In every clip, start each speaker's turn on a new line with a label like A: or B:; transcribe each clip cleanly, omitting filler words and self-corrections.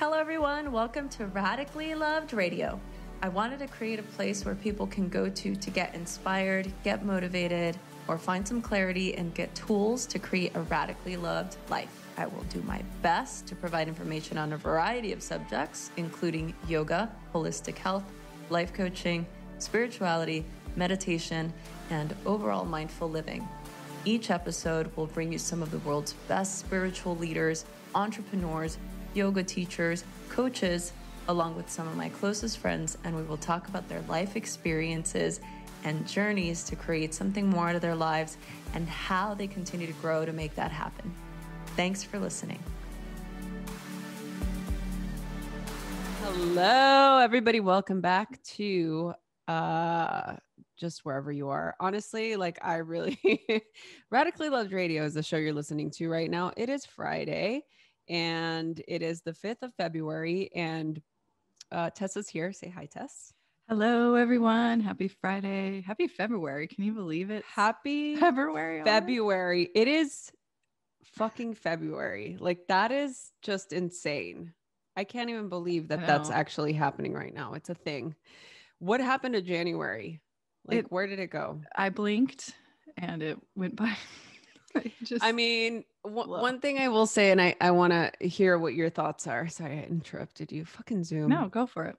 A: Hello everyone, welcome to Radically Loved Radio. I wanted to create a place where people can go to get inspired, get motivated, or find some clarity and get tools to create a radically loved life. I will do my best to provide information on a variety of subjects, including yoga, holistic health, life coaching, spirituality, meditation, and overall mindful living. Each episode will bring you some of the world's best spiritual leaders, entrepreneurs, yoga teachers, coaches, along with some of my closest friends, and we will talk about their life experiences and journeys to create something more out of their lives and how they continue to grow to make that happen. Thanks for listening.
B: Hello, everybody. Welcome back to just wherever you are. Honestly, I really Radically Loved Radio is the show you're listening to right now. It is Friday and it is the 5th of February and Tessa's here. Say hi, Tess.
C: Hello, everyone. Happy Friday. Happy February. Can you believe it?
B: Happy
C: February.
B: February. It is fucking February. That is just insane. I can't even believe that that's actually happening right now. It's a thing. What happened to January? Where did it go?
C: I blinked and it went by.
B: One thing I will say, and I want to hear what your thoughts are. Sorry, I interrupted you. Fucking Zoom.
C: No, go for it.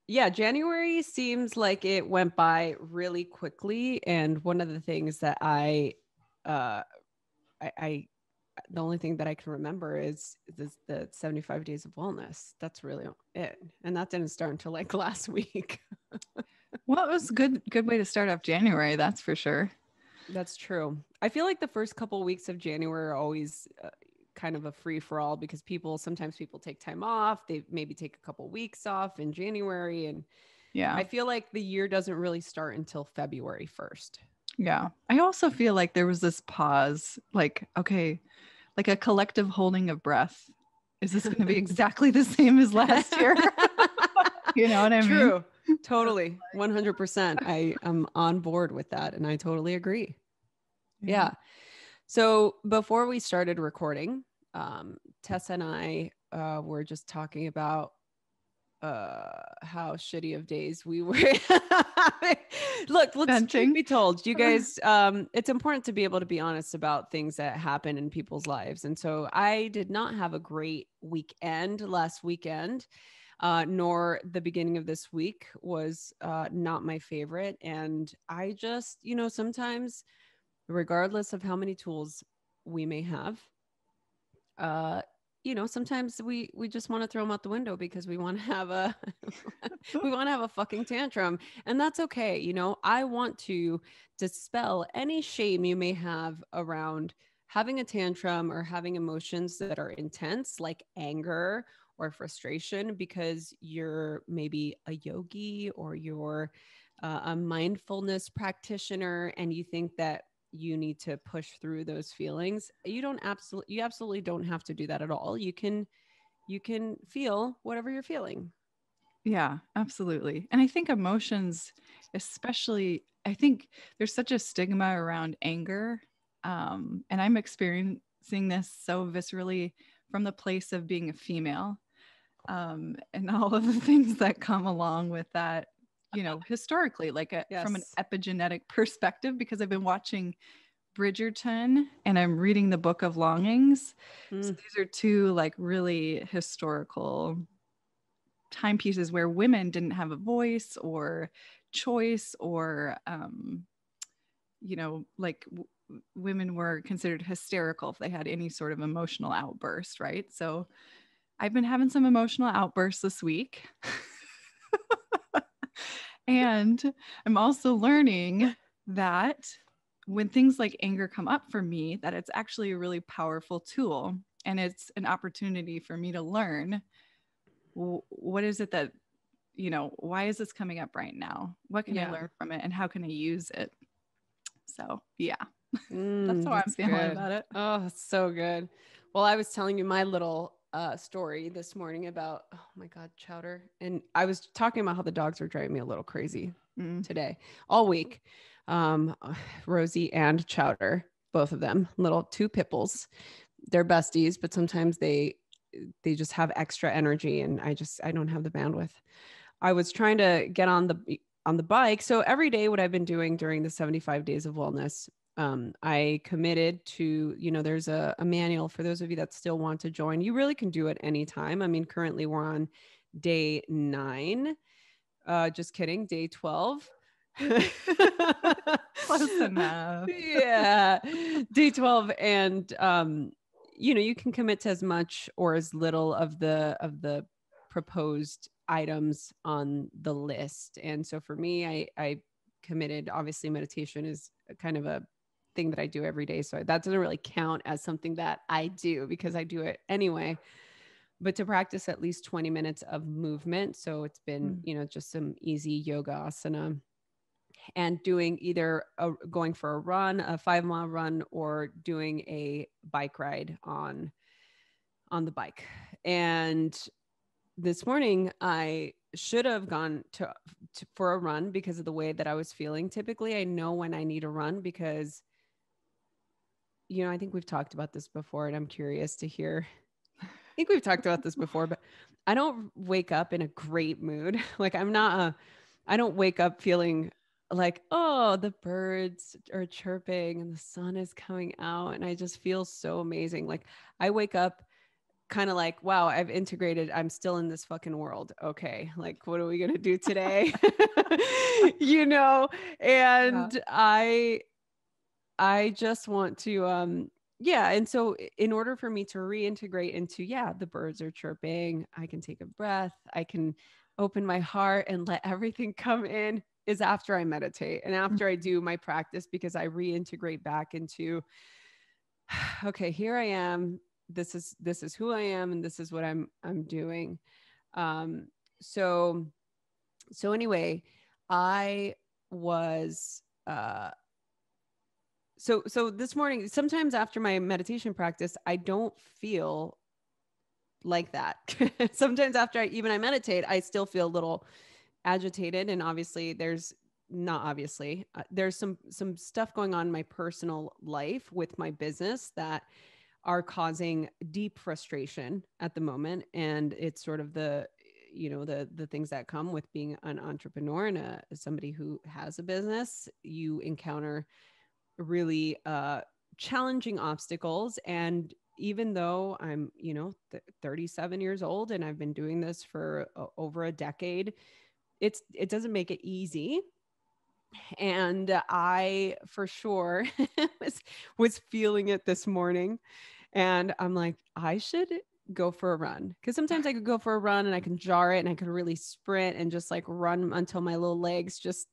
B: Yeah, January seems like it went by really quickly. And one of the things that the only thing that I can remember is the 75 days of wellness. That's really it. And that didn't start until last week.
C: Well, it was a good way to start off January. That's for sure.
B: That's true. I feel like the first couple of weeks of January are always kind of a free for all because sometimes people take time off. They maybe take a couple of weeks off in January. And yeah, I feel like the year doesn't really start until February 1st.
C: Yeah. I also feel like there was this pause, a collective holding of breath. Is this going to be exactly the same as last year? You know what I mean?
B: True. Totally. 100%. I am on board with that. And I totally agree. Yeah. So before we started recording, Tessa and I were just talking about how shitty of days we were. Look, let's be told, you guys, it's important to be able to be honest about things that happen in people's lives. And so I did not have a great weekend last weekend, nor the beginning of this week was not my favorite. And I just, sometimes regardless of how many tools we may have, sometimes we just want to throw them out the window because we want to have a fucking tantrum, and that's okay. I want to dispel any shame you may have around having a tantrum or having emotions that are intense, like anger or frustration, because you're maybe a yogi or you're a mindfulness practitioner and you think that you need to push through those feelings. You absolutely don't have to do that at all. You can feel whatever you're feeling.
C: Yeah, absolutely. And I think emotions, especially, I think there's such a stigma around anger. And I'm experiencing this so viscerally from the place of being a female, and all of the things that come along with that. Historically, from an epigenetic perspective, because I've been watching Bridgerton and I'm reading the Book of Longings. So these are two really historical timepieces where women didn't have a voice or choice or, women were considered hysterical if they had any sort of emotional outburst, right? So I've been having some emotional outbursts this week. And I'm also learning that when things like anger come up for me, that it's actually a really powerful tool. And it's an opportunity for me to learn, what is it that, why is this coming up right now? What can I learn from it? And how can I use it? So, yeah, that's how I'm feeling about it.
B: Oh, it's so good. Well, I was telling you my little story this morning about, oh my God, Chowder. And I was talking about how the dogs were driving me a little crazy today, all week. Rosie and Chowder, both of them, little two pit bulls. They're besties, but sometimes they they just have extra energy, and I don't have the bandwidth. I was trying to get on the bike. So every day, what I've been doing during the 75 days of wellness, I committed to, there's a manual for those of you that still want to join. You really can do it anytime. I mean, currently we're on day 9. Just kidding. Day 12.
C: Close enough.
B: Yeah. Day 12. And, you can commit to as much or as little of the proposed items on the list. And so for me, I committed, obviously meditation is kind of a thing that I do every day. So that doesn't really count as something that I do because I do it anyway, but to practice at least 20 minutes of movement. So it's been, just some easy yoga asana, and doing either going for a run, a 5-mile run, or doing a bike ride on the bike. And this morning I should have gone to for a run because of the way that I was feeling. Typically I know when I need a run because, I think we've talked about this before, and I'm curious to hear. I think we've talked about this before, but I don't wake up in a great mood. Like I don't wake up feeling like, oh, the birds are chirping and the sun is coming out and I just feel so amazing. Like I wake up kind of like, wow, I'm still in this fucking world. Okay. Like, what are we going to do today? And yeah. I just want to, and so in order for me to reintegrate into, the birds are chirping, I can take a breath, I can open my heart and let everything come in, is after I meditate and after I do my practice, because I reintegrate back into, okay, here I am. This is who I am, and this is what I'm doing. So anyway, I was, so this morning, sometimes after my meditation practice, I don't feel like that. Sometimes after I meditate, I still feel a little agitated. And obviously there's some stuff going on in my personal life with my business that are causing deep frustration at the moment. And it's sort of the things that come with being an entrepreneur and somebody who has a business. You encounter really challenging obstacles. And even though I'm, 37 years old and I've been doing this for over a decade, it doesn't make it easy. And I for sure was feeling it this morning. And I'm like, I should go for a run. Because sometimes I could go for a run and I can jar it and I could really sprint and just like run until my little legs just,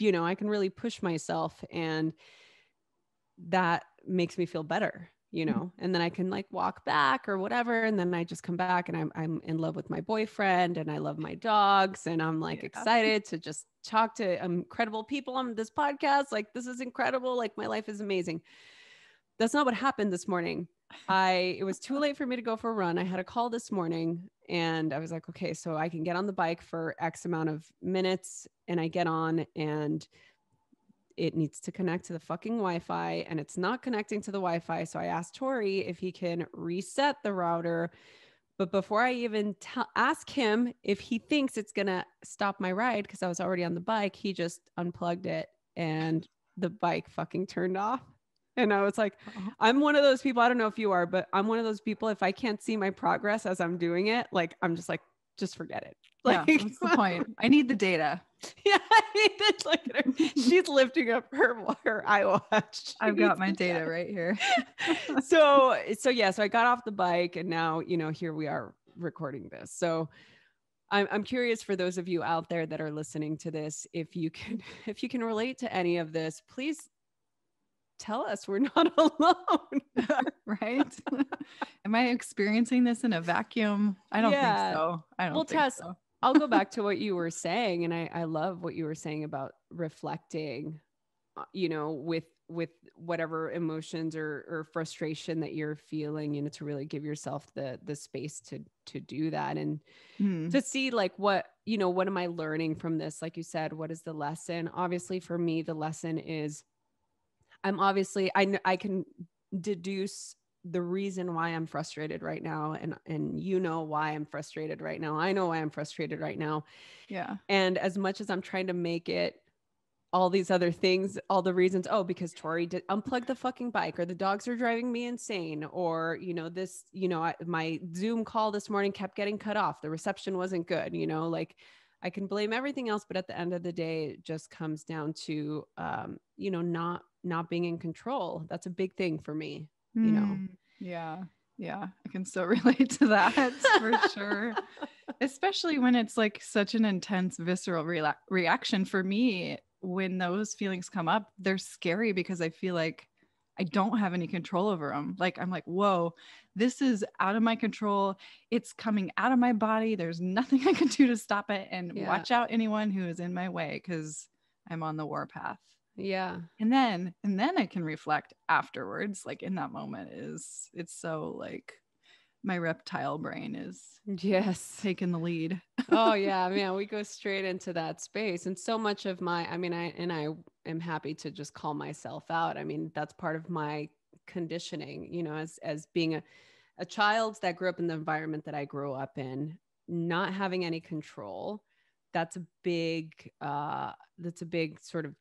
B: I can really push myself. And that makes me feel better, and then I can like walk back or whatever. And then I just come back and I'm in love with my boyfriend and I love my dogs. And I'm like excited to just talk to incredible people on this podcast. Like, this is incredible. Like, my life is amazing. That's not what happened this morning. It was too late for me to go for a run. I had a call this morning and I was like, okay, so I can get on the bike for X amount of minutes. And I get on and it needs to connect to the fucking Wi-Fi and it's not connecting to the Wi-Fi. So I asked Tori if he can reset the router. But before I even ask him if he thinks it's going to stop my ride, because I was already on the bike, he just unplugged it and the bike fucking turned off. And I was like, I'm one of those people. I don't know if you are, but I'm one of those people. If I can't see my progress as I'm doing it, like, I'm just like, just forget it. Like,
C: yeah, what's the point? I need the data.
B: Yeah, look at her. She's lifting up her iWatch.
C: I've got my data right here.
B: So I got off the bike and now, here we are recording this. So I'm curious, for those of you out there that are listening to this, if you can relate to any of this, please tell us we're not alone.
C: Right? Am I experiencing this in a vacuum? I don't think so.
B: Tess, so. I'll go back to what you were saying. And I love what you were saying about reflecting, with whatever emotions or frustration that you're feeling, to really give yourself the space to do that. And to see like, what am I learning from this? Like you said, what is the lesson? Obviously for me, the lesson is I can deduce the reason why I'm frustrated right now. And you know why I'm frustrated right now. I know why I'm frustrated right now.
C: Yeah.
B: And as much as I'm trying to make it all these other things, all the reasons, oh, because Tori did unplug the fucking bike, or the dogs are driving me insane, or, this, my Zoom call this morning kept getting cut off. The reception wasn't good, like I can blame everything else. But at the end of the day, it just comes down to, not being in control. That's a big thing for me,
C: Yeah. Yeah. I can so relate to that for sure. Especially when it's like such an intense, visceral reaction for me. When those feelings come up, they're scary because I feel like I don't have any control over them. Like, I'm like, whoa, this is out of my control. It's coming out of my body. There's nothing I can do to stop it. And watch out anyone who is in my way, because I'm on the warpath.
B: Yeah.
C: And then I can reflect afterwards. Like in that moment it's so like my reptile brain is taking the lead.
B: Oh yeah, man, we go straight into that space. And so much of I am happy to just call myself out. I mean, that's part of my conditioning, as being a child that grew up in the environment that I grew up in, not having any control. That's a big sort of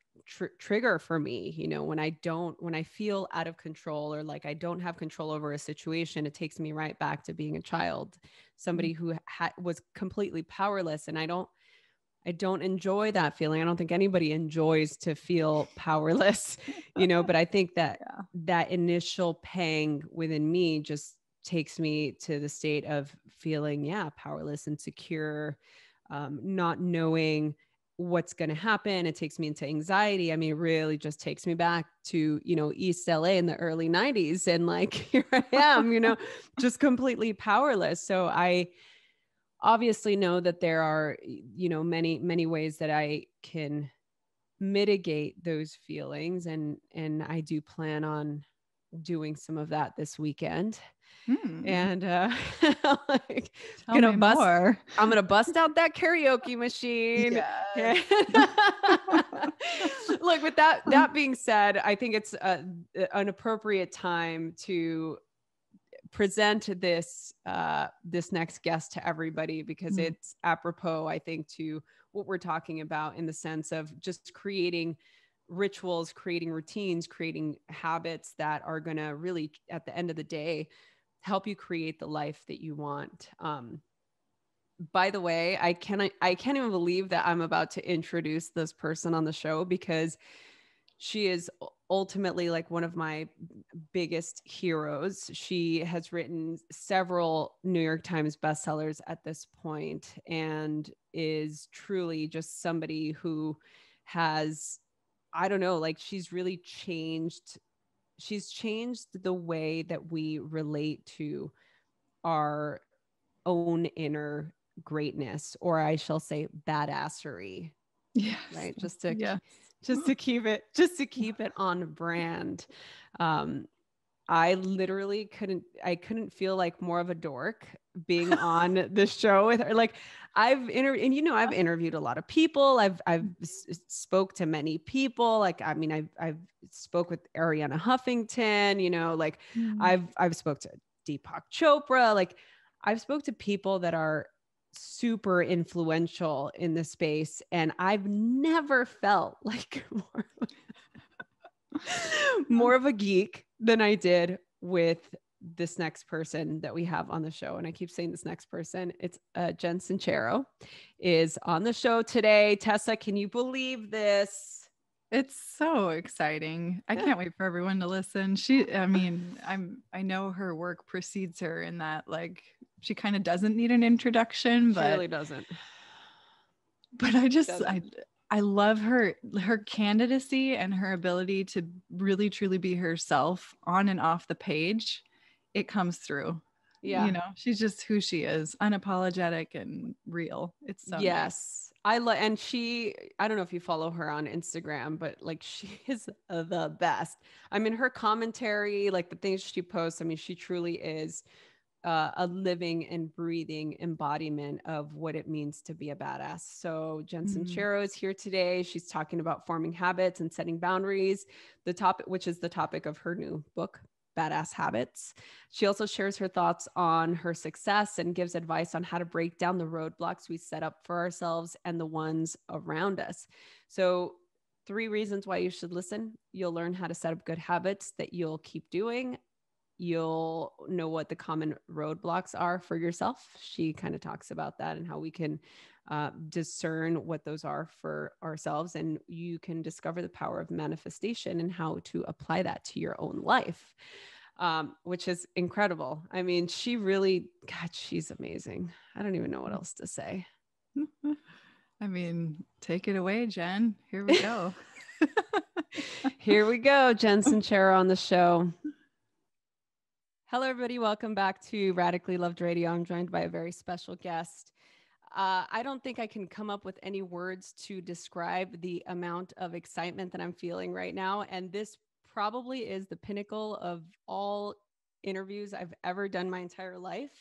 B: trigger for me. When I feel out of control, or like I don't have control over a situation, it takes me right back to being a child, somebody who was completely powerless. And I don't enjoy that feeling. I don't think anybody enjoys to feel powerless, but I think that that initial pang within me just takes me to the state of feeling, powerless, insecure, not knowing what's going to happen. It takes me into anxiety. I mean, it really just takes me back to, East LA in the early 90s. And like, here I am, just completely powerless. So I obviously know that there are, many, many ways that I can mitigate those feelings. And I do plan on doing some of that this weekend. And like, I'm gonna bust out that karaoke machine. Yes. Look, with that being said, I think it's an appropriate time to present this next guest to everybody, because it's apropos, I think, to what we're talking about, in the sense of just creating rituals, creating routines, creating habits that are going to really, at the end of the day, help you create the life that you want. By the way, I can't even believe that I'm about to introduce this person on the show, because she is ultimately like one of my biggest heroes. She has written several New York Times bestsellers at this point, and is truly just somebody who has, I don't know, like she's really changed the way that we relate to our own inner greatness, or I shall say badassery.
C: Yes.
B: Right. Just to keep it on brand. I literally couldn't feel like more of a dork being on the show with her. Like I've interviewed a lot of people. I've spoke to many people. Like, I mean, I've spoke with Ariana Huffington, like I've spoke to Deepak Chopra. Like I've spoke to people that are super influential in the space. And I've never felt like more of a geek than I did with this next person that we have on the show. And I keep saying this next person, it's Jen Sincero is on the show today. Tessa, can you believe this?
C: It's so exciting. I can't wait for everyone to listen. I know her work precedes her in that, like, she kind of doesn't need an introduction, but
B: she really doesn't.
C: But I love her candidacy and her ability to really truly be herself on and off the page. It comes through. Yeah. She's just who she is, unapologetic and real. It's so nice.
B: And I don't know if you follow her on Instagram, but like she is the best. I mean, her commentary, like the things she posts, I mean, she truly is a living and breathing embodiment of what it means to be a badass. So Jen Sincero is here today. She's talking about forming habits and setting boundaries, which is the topic of her new book. Badass Habits. She also shares her thoughts on her success and gives advice on how to break down the roadblocks we set up for ourselves and the ones around us. So 3 reasons why you should listen. You'll learn how to set up good habits that you'll keep doing. You'll know what the common roadblocks are for yourself. She kind of talks about that and how we can discern what those are for ourselves. And you can discover the power of manifestation and how to apply that to your own life, which is incredible. I mean, she really, God, she's amazing. I don't even know what else to say.
C: I mean, take it away, Jen. Here we go.
B: Here we go. Jen Sincero on the show. Hello, everybody. Welcome back to Radically Loved Radio. I'm joined by a very special guest. I don't think I can come up with any words to describe the amount of excitement that I'm feeling right now. And this probably is the pinnacle of all interviews I've ever done my entire life,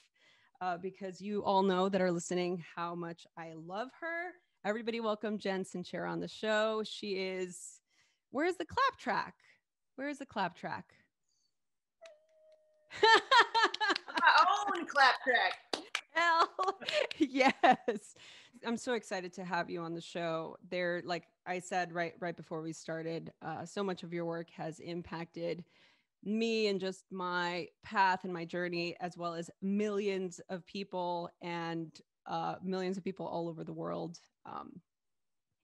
B: because you all know that are listening how much I love her. Everybody welcome Jen Sincero on the show. She is, where's the clap track? Where's the clap track?
D: My own clap track.
B: Hell yes. I'm so excited to have you on the show. There, like I said right before we started, so much of your work has impacted me and just my path and my journey, as well as millions of people and millions of people all over the world.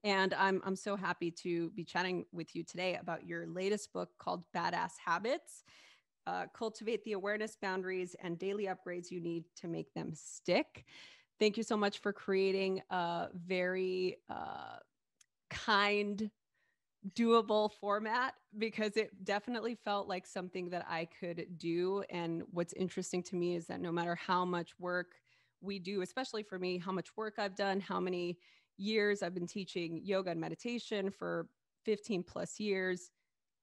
B: And I'm so happy to be chatting with you today about your latest book called Badass Habits. Cultivate the awareness, boundaries, and daily upgrades you need to make them stick. Thank you so much for creating a very kind, doable format, because it definitely felt like something that I could do. And what's interesting to me is that no matter how much work we do, especially for me, how much work I've done, how many years I've been teaching yoga and meditation for 15 plus years,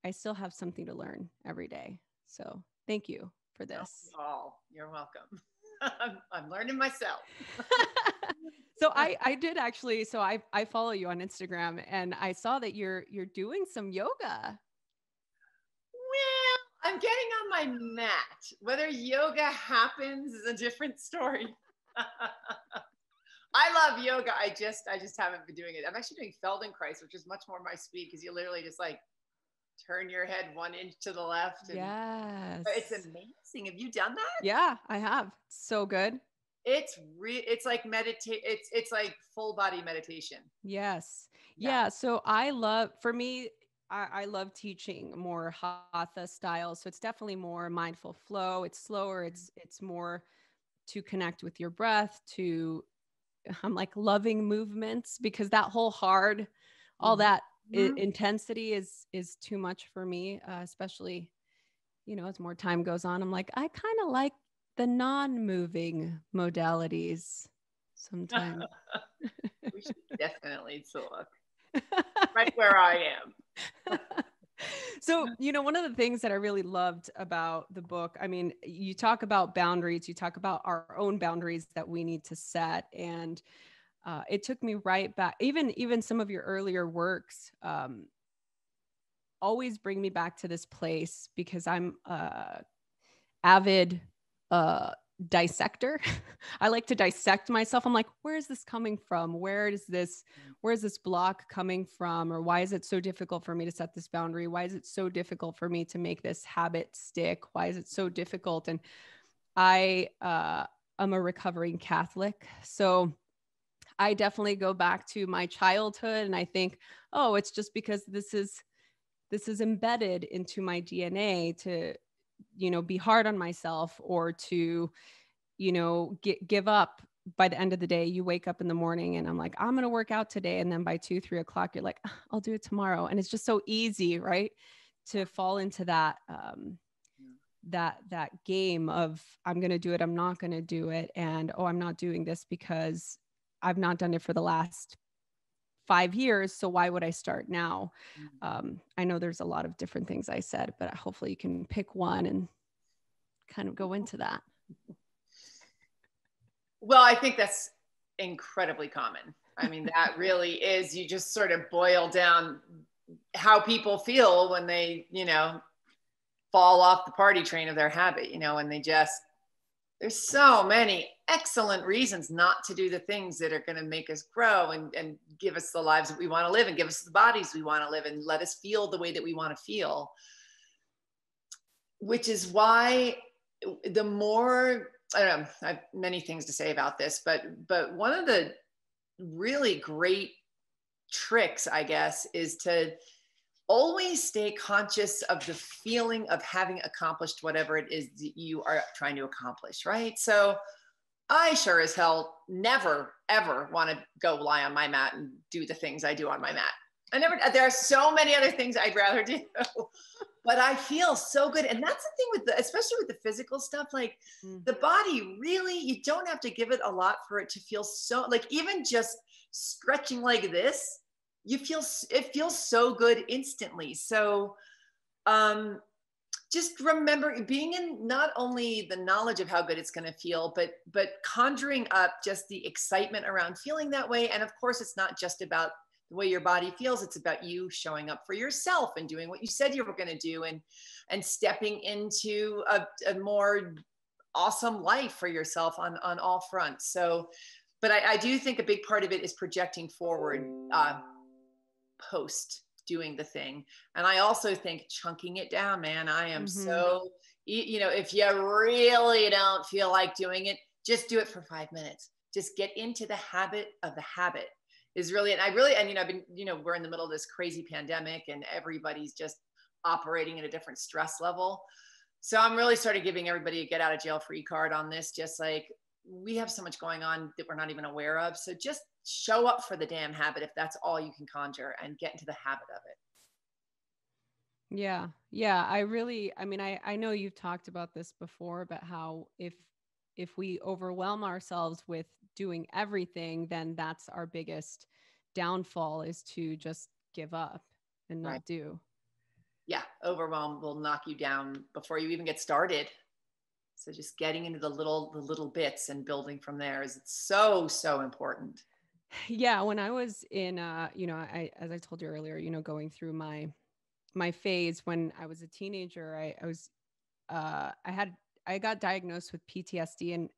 B: I still have something to learn every day. So thank you for this.
D: Oh, you're welcome. I'm learning myself.
B: So I did actually. So I follow you on Instagram, and I saw that you're doing some yoga.
D: Well, I'm getting on my mat. Whether yoga happens is a different story. I love yoga. I just haven't been doing it. I'm actually doing Feldenkrais, which is much more my speed, because you literally just like turn your head 1 inch to the left. And
B: Yes.
D: it's amazing. Have you done that?
B: Yeah, I have. So good.
D: It's like it's like full body meditation.
B: Yes. Yeah. So I love teaching more hatha style. So it's definitely more mindful flow. It's slower. It's more to connect with your breath, I'm like loving movements, because that whole hard, all that intensity is too much for me, especially, as more time goes on. I'm like, I kind of like the non-moving modalities sometimes.
D: We should definitely talk right where I am.
B: So, one of the things that I really loved about the book, I mean, you talk about boundaries, you talk about our own boundaries that we need to set. And it took me right back, even some of your earlier works always bring me back to this place, because I'm avid dissector. I like to dissect myself. I'm like, where is this coming from? Where is this block coming from? Or why is it so difficult for me to set this boundary? Why is it so difficult for me to make this habit stick? Why is it so difficult? And I'm a recovering Catholic. So I definitely go back to my childhood, and I think, oh, it's just because this is embedded into my DNA to, be hard on myself, or to, give up. By the end of the day, you wake up in the morning and I'm like, I'm going to work out today. And then by 2-3 o'clock, you're like, I'll do it tomorrow. And it's just so easy, right, to fall into that, that game of, I'm going to do it, I'm not going to do it. And, oh, I'm not doing this because I've not done it for the last 5 years. So why would I start now? I know there's a lot of different things I said, but hopefully you can pick one and kind of go into that.
D: Well, I think that's incredibly common. I mean, that really is, you just sort of boil down how people feel when they, fall off the party train of their habit, you know, and there's so many excellent reasons not to do the things that are going to make us grow and give us the lives that we want to live and give us the bodies we want to live and let us feel the way that we want to feel. Which is why the more, I don't know, I have many things to say about this, but one of the really great tricks, I guess, is to always stay conscious of the feeling of having accomplished whatever it is that you are trying to accomplish, right? So I sure as hell never, ever want to go lie on my mat and do the things I do on my mat. There are so many other things I'd rather do, but I feel so good. And that's the thing especially with the physical stuff, like the body really, you don't have to give it a lot for it to feel so, like even just stretching like this, it feels so good instantly. So just remember being in not only the knowledge of how good it's going to feel, but conjuring up just the excitement around feeling that way. And of course, it's not just about the way your body feels. It's about you showing up for yourself and doing what you said you were going to do and stepping into a more awesome life for yourself on all fronts. So, but I do think a big part of it is projecting forward post doing the thing. And I also think chunking it down, man. I am so, you know, if you really don't feel like doing it, just do it for 5 minutes. Just get into the habit of the habit is really, and you know, I've been, you know, we're in the middle of this crazy pandemic and everybody's just operating at a different stress level. So I'm really sort of giving everybody a get out of jail free card on this. Just like, we have so much going on that we're not even aware of. So just show up for the damn habit if that's all you can conjure and get into the habit of it.
B: Yeah. Yeah. I know you've talked about this before, about how if we overwhelm ourselves with doing everything, then that's our biggest downfall, is to just give up and not do.
D: Yeah. Overwhelm will knock you down before you even get started. So just getting into the little bits and building from there is so, so important.
B: Yeah. When I was in, you know, as I told you earlier, you know, going through my phase when I was a teenager, I got diagnosed with PTSD. And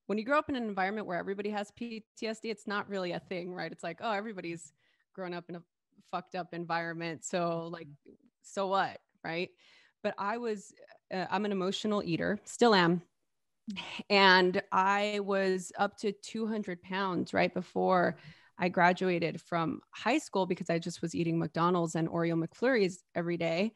B: when you grow up in an environment where everybody has PTSD, it's not really a thing, right? It's like, oh, everybody's grown up in a fucked up environment. So like, so what? Right. But I'm an emotional eater, still am. And I was up to 200 pounds right before I graduated from high school, because I just was eating McDonald's and Oreo McFlurries every day.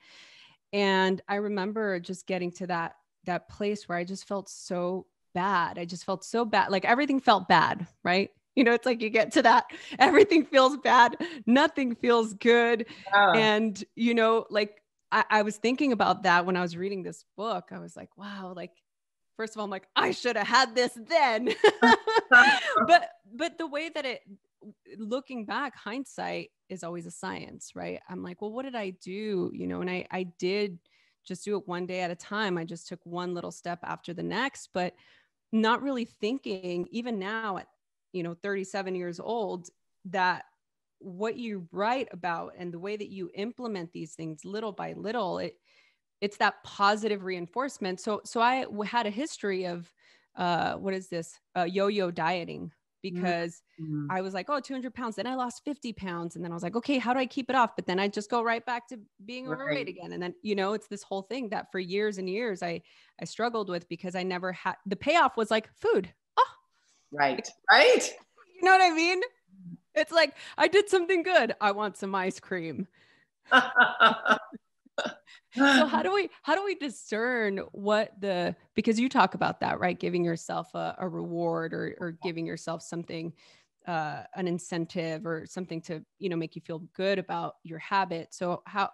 B: And I remember just getting to that place where I just felt so bad. I just felt so bad. Like everything felt bad, right? You know, it's like you get to that, everything feels bad. Nothing feels good. And, you know, like I was thinking about that when I was reading this book. I was like, wow, like, first of all, I'm like, I should have had this then. but the way that looking back, hindsight is always a science, right? I'm like, well, what did I do? You know, and I did just do it one day at a time. I just took one little step after the next, but not really thinking, even now at, you know, 37 years old, that what you write about and the way that you implement these things little by little, it's that positive reinforcement. So I had a history of, yo-yo dieting, because I was like, oh, 200 pounds. Then I lost 50 pounds. And then I was like, okay, how do I keep it off? But then I just go right back to being overweight again. And then, you know, it's this whole thing that for years and years I struggled with, because I never had, the payoff was like food. Oh,
D: right.
B: You know what I mean? It's like, I did something good. I want some ice cream. So how do we discern because you talk about that, right? Giving yourself a reward or giving yourself something, an incentive or something to, you know, make you feel good about your habit. So I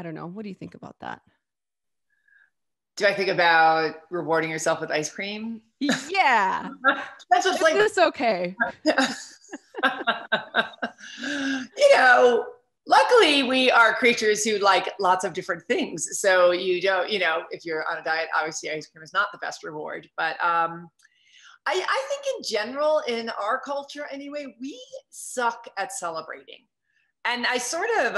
B: don't know. What do you think about that?
D: Do I think about rewarding yourself with ice cream?
B: Yeah.
D: That's just like,
B: it's okay.
D: You know, luckily we are creatures who like lots of different things. So you don't, you know, if you're on a diet, obviously ice cream is not the best reward, but I think in general, in our culture anyway, we suck at celebrating. And I sort of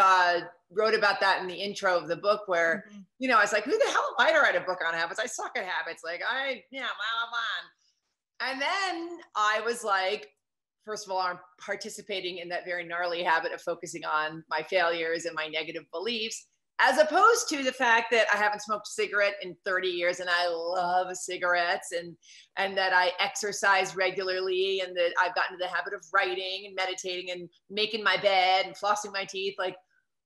D: wrote about that in the intro of the book where, you know, I was like, who the hell am I to write a book on habits? I suck at habits. Like and then I was like, first of all, I'm participating in that very gnarly habit of focusing on my failures and my negative beliefs, as opposed to the fact that I haven't smoked a cigarette in 30 years and I love cigarettes, and that I exercise regularly, and that I've gotten into the habit of writing and meditating and making my bed and flossing my teeth. Like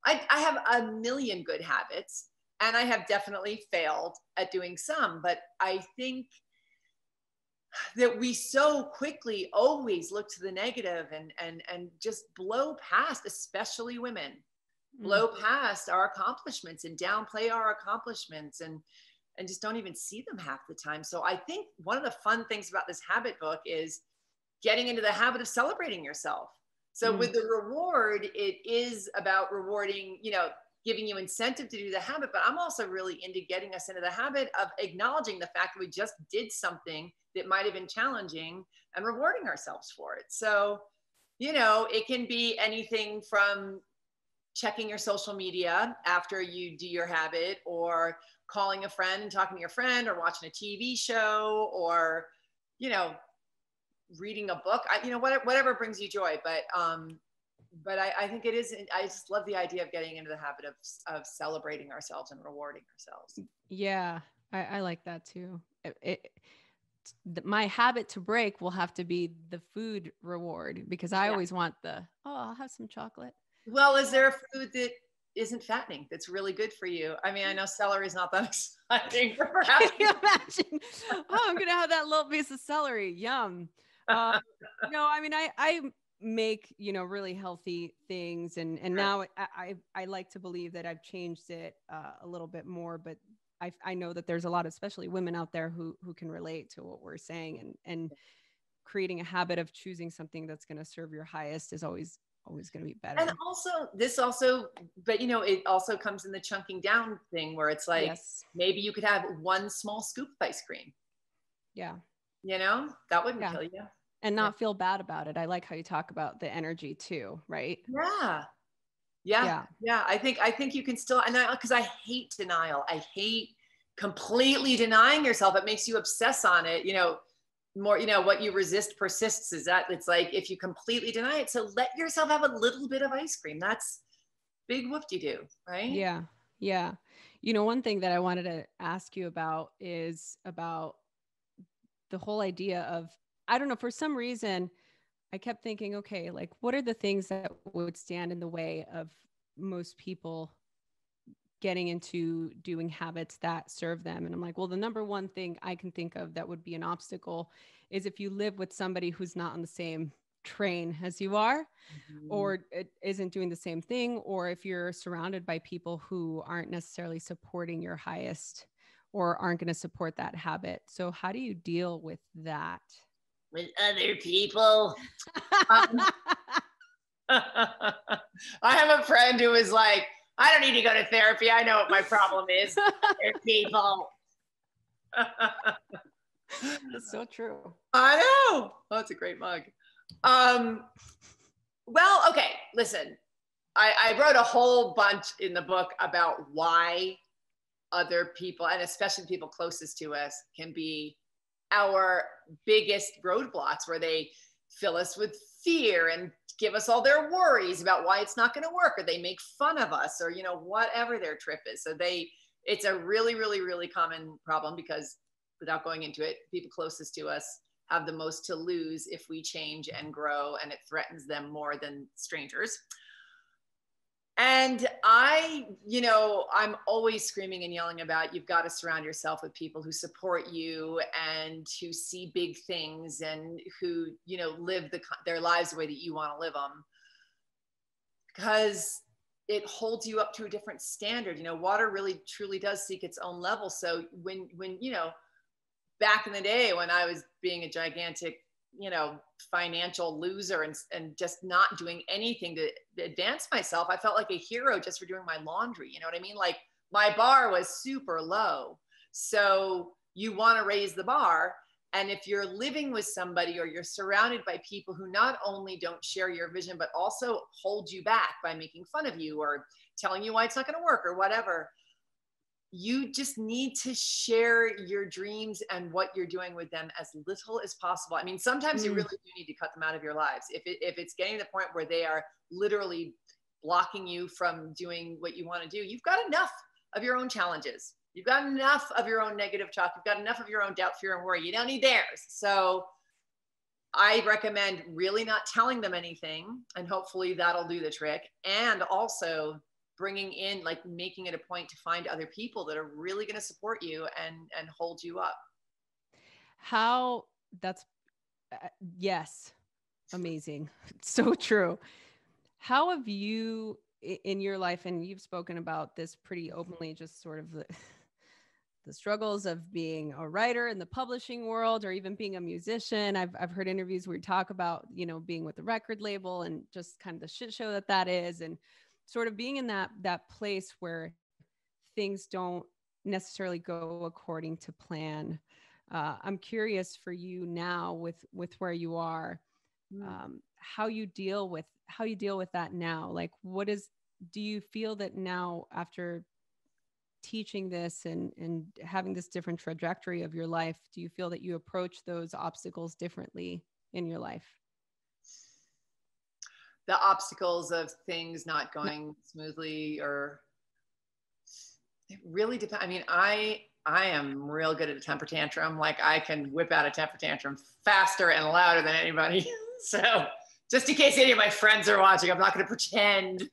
D: I have a million good habits, and I have definitely failed at doing some, but I think that we so quickly always look to the negative and just blow past, especially women, blow past our accomplishments and downplay our accomplishments and just don't even see them half the time. So I think one of the fun things about this habit book is getting into the habit of celebrating yourself. So with the reward, it is about rewarding, you know, giving you incentive to do the habit, but I'm also really into getting us into the habit of acknowledging the fact that we just did something that might have been challenging and rewarding ourselves for it. So, you know, it can be anything from checking your social media after you do your habit, or calling a friend and talking to your friend, or watching a TV show, or, you know, reading a book, you know, whatever brings you joy. But I think it is, I just love the idea of getting into the habit of celebrating ourselves and rewarding ourselves.
B: Yeah, I like that too. My habit to break will have to be the food reward, because I always want I'll have some chocolate.
D: Well, is there a food that isn't fattening that's really good for you? I mean, I know celery is not that exciting.
B: Can you imagine? Oh, I'm going to have that little piece of celery. Yum. No, I mean, I make, you know, really healthy things. And now I like to believe that I've changed it a little bit more, but I know that there's a lot, especially women out there who can relate to what we're saying, and creating a habit of choosing something that's going to serve your highest is always going to be better.
D: And also, but you know, it also comes in the chunking down thing where it's like, maybe you could have one small scoop of ice cream. Yeah. You know, that wouldn't kill you.
B: And not feel bad about it. I like how you talk about the energy too, right?
D: Yeah. I think you can still, and because I hate denial. I hate completely denying yourself. It makes you obsess on it. You know, more, you know, what you resist persists. Is that it's like, if you completely deny it, so let yourself have a little bit of ice cream. That's big whoop-de-doo, right?
B: Yeah. You know, one thing that I wanted to ask you about is about the whole idea of, I don't know, for some reason, I kept thinking, okay, like, what are the things that would stand in the way of most people getting into doing habits that serve them? And I'm like, well, the number one thing I can think of that would be an obstacle is if you live with somebody who's not on the same train as you are, or it isn't doing the same thing, or if you're surrounded by people who aren't necessarily supporting your highest or aren't going to support that habit. So how do you deal with that?
D: With other people. I have a friend who is like, I don't need to go to therapy. I know what my problem is. Other people.
B: That's so true.
D: I know. Oh, that's a great mug. Well, okay, listen. I wrote a whole bunch in the book about why other people, and especially people closest to us, can be our biggest roadblocks, where they fill us with fear and give us all their worries about why it's not going to work, or they make fun of us, or, you know, whatever their trip is. So it's a really, really, really common problem, because without going into it, people closest to us have the most to lose if we change and grow, and it threatens them more than strangers. And I'm always screaming and yelling about, you've got to surround yourself with people who support you and who see big things and who, you know, live their lives the way that you want to live them, because it holds you up to a different standard. You know, water really truly does seek its own level. So when, you know, back in the day when I was being a gigantic, you know, financial loser and just not doing anything to advance myself, I felt like a hero just for doing my laundry. You know what I mean? Like, my bar was super low. So you want to raise the bar. And if you're living with somebody or you're surrounded by people who not only don't share your vision, but also hold you back by making fun of you or telling you why it's not going to work or whatever, you just need to share your dreams and what you're doing with them as little as possible. I mean, sometimes you really do need to cut them out of your lives. If it's getting to the point where they are literally blocking you from doing what you want to do, you've got enough of your own challenges. You've got enough of your own negative talk. You've got enough of your own doubt, fear, and worry. You don't need theirs. So I recommend really not telling them anything, and hopefully that'll do the trick. And also bringing in, like making it a point to find other people that are really going to support you and hold you up.
B: How that's, yes. Amazing. So true. How have you in your life, and you've spoken about this pretty openly, just sort of the struggles of being a writer in the publishing world, or even being a musician. I've heard interviews where you talk about, you know, being with the record label and just kind of the shit show that is, and sort of being in that place where things don't necessarily go according to plan. I'm curious for you now with where you are, how you deal with that now. Like, do you feel that now, after teaching this and having this different trajectory of your life, do you feel that you approach those obstacles differently in your life?
D: The obstacles of things not going smoothly, or it really depends. I mean, I am real good at a temper tantrum. Like, I can whip out a temper tantrum faster and louder than anybody. So just in case any of my friends are watching, I'm not going to pretend.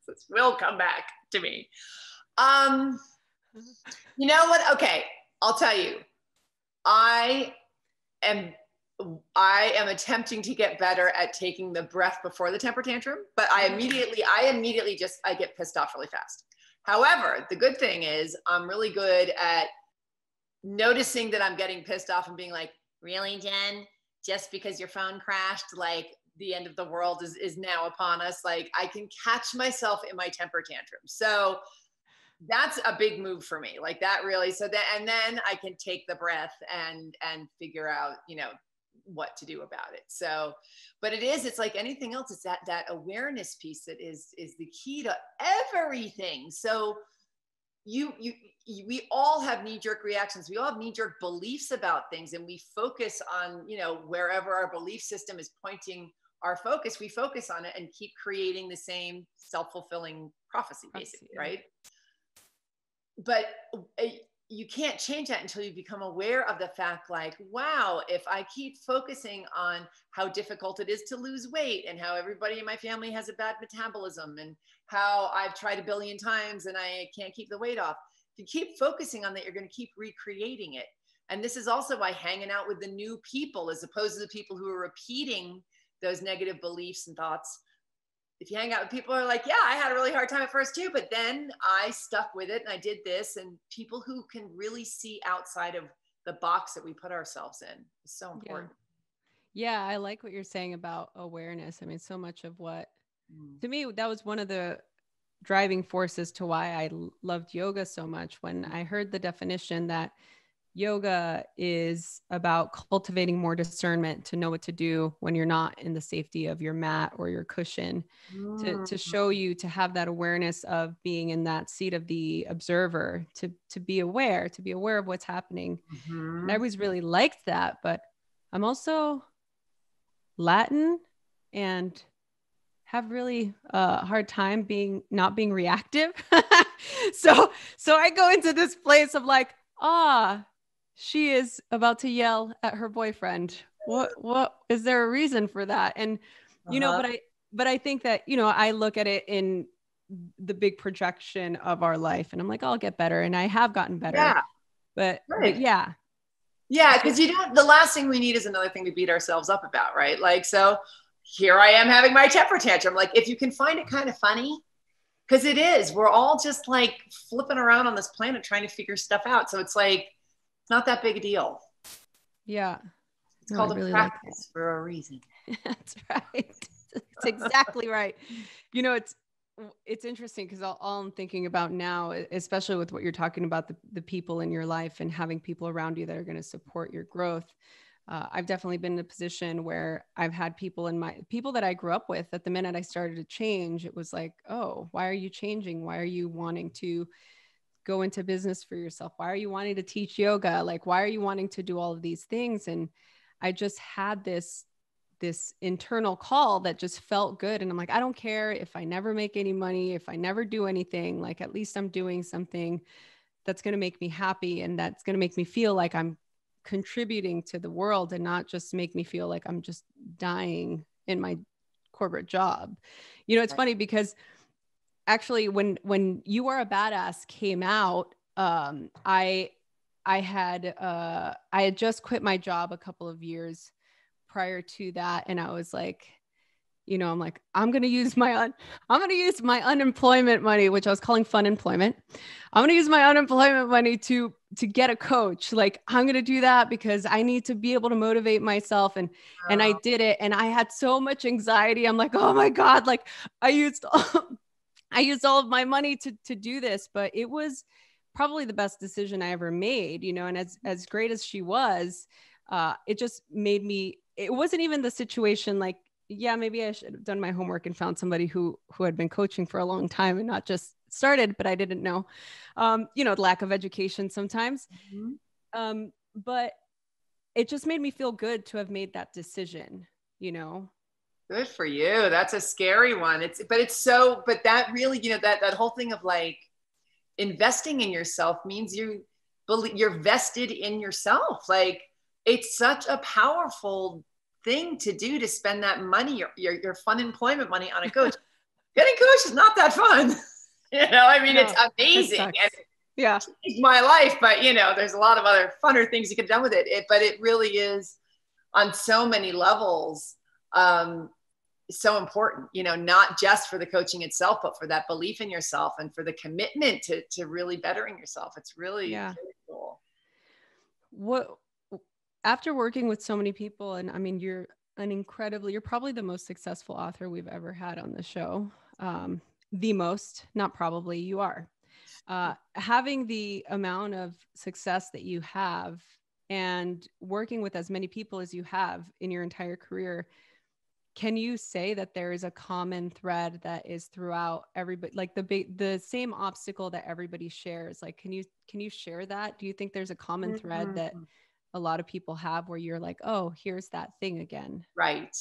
D: This will come back to me. You know what? Okay, I'll tell you. I am attempting to get better at taking the breath before the temper tantrum, but I immediately just, I get pissed off really fast. However, the good thing is I'm really good at noticing that I'm getting pissed off and being like, really, Jen? Just because your phone crashed, like the end of the world is now upon us. Like, I can catch myself in my temper tantrum. So that's a big move for me. Like, that really, and then I can take the breath and figure out, you know, what to do about it. So, but it's like anything else. It's that awareness piece that is the key to everything. So we all have knee-jerk reactions. We all have knee-jerk beliefs about things, and we focus on, you know, wherever our belief system is pointing our focus, we focus on it and keep creating the same self-fulfilling prophecy, basically, right? But you can't change that until you become aware of the fact, like, wow, if I keep focusing on how difficult it is to lose weight, and how everybody in my family has a bad metabolism, and how I've tried 1 billion times and I can't keep the weight off. If you keep focusing on that, you're going to keep recreating it. And this is also why hanging out with the new people, as opposed to the people who are repeating those negative beliefs and thoughts. If you hang out with people who are like, yeah, I had a really hard time at first too, but then I stuck with it and I did this, and people who can really see outside of the box that we put ourselves in is so important.
B: Yeah, I like what you're saying about awareness. I mean, so much of what, to me, that was one of the driving forces to why I loved yoga so much. When I heard the definition that yoga is about cultivating more discernment to know what to do when you're not in the safety of your mat or your cushion, to show you to have that awareness of being in that seat of the observer, to be aware of what's happening. And I always really liked that, but I'm also Latin and have really hard time not being reactive. So I go into this place of like, she is about to yell at her boyfriend. What is there a reason for that? And, you know, but I think that, you know, I look at it in the big projection of our life, and I'm like, I'll get better. And I have gotten better. Yeah. But yeah.
D: Yeah. Cause the last thing we need is another thing to beat ourselves up about. Right. Like, so here I am having my temper tantrum. Like, if you can find it kind of funny, because it is, we're all just like flipping around on this planet trying to figure stuff out. So it's like, it's not that big a deal.
B: Yeah.
D: It's called a practice for a reason.
B: That's right. It's exactly right. You know, it's interesting because all I'm thinking about now, especially with what you're talking about, the people in your life and having people around you that are going to support your growth. I've definitely been in a position where I've had people people that I grew up with, that the minute I started to change, it was like, oh, why are you changing? Why are you wanting to go into business for yourself? Why are you wanting to teach yoga? Like, why are you wanting to do all of these things? And I just had this internal call that just felt good. And I'm like, I don't care if I never make any money, if I never do anything, like at least I'm doing something that's going to make me happy. And that's going to make me feel like I'm contributing to the world and not just make me feel like I'm just dying in my corporate job. You know, it's funny because actually when You Are a Badass came out, I had just quit my job a couple of years prior to that. And I was like, you know, I'm like, I'm going to use my unemployment money, which I was calling fun employment. I'm going to use my unemployment money to get a coach. Like, I'm going to do that because I need to be able to motivate myself. And I did it. And I had so much anxiety. I'm like, oh my God, like I used all of my money to do this, but it was probably the best decision I ever made, you know. And as great as she was, it just made me, it wasn't even the situation like, yeah, maybe I should have done my homework and found somebody who had been coaching for a long time and not just started, but I didn't know, you know, lack of education sometimes. Mm-hmm. But it just made me feel good to have made that decision, you know.
D: Good for you. That's a scary one. But that really, you know, that whole thing of like investing in yourself means you're vested in yourself. Like, it's such a powerful thing to do, to spend that money, your fun employment money on a coach. Getting coached is not that fun. You know, I mean, no, it's amazing. And
B: yeah,
D: it's my life, but you know, there's a lot of other funner things you could have done with it. But it really is on so many levels, so important, you know, not just for the coaching itself, but for that belief in yourself and for the commitment to really bettering yourself. It's really, really cool.
B: After working with so many people, and I mean, you're probably the most successful author we've ever had on the show. The most, not probably, you are. Having the amount of success that you have and working with as many people as you have in your entire career, can you say that there is a common thread that is throughout everybody, like the same obstacle that everybody shares? Like, can you share that? Do you think there's a common thread that a lot of people have where you're like, oh, here's that thing again?
D: Right.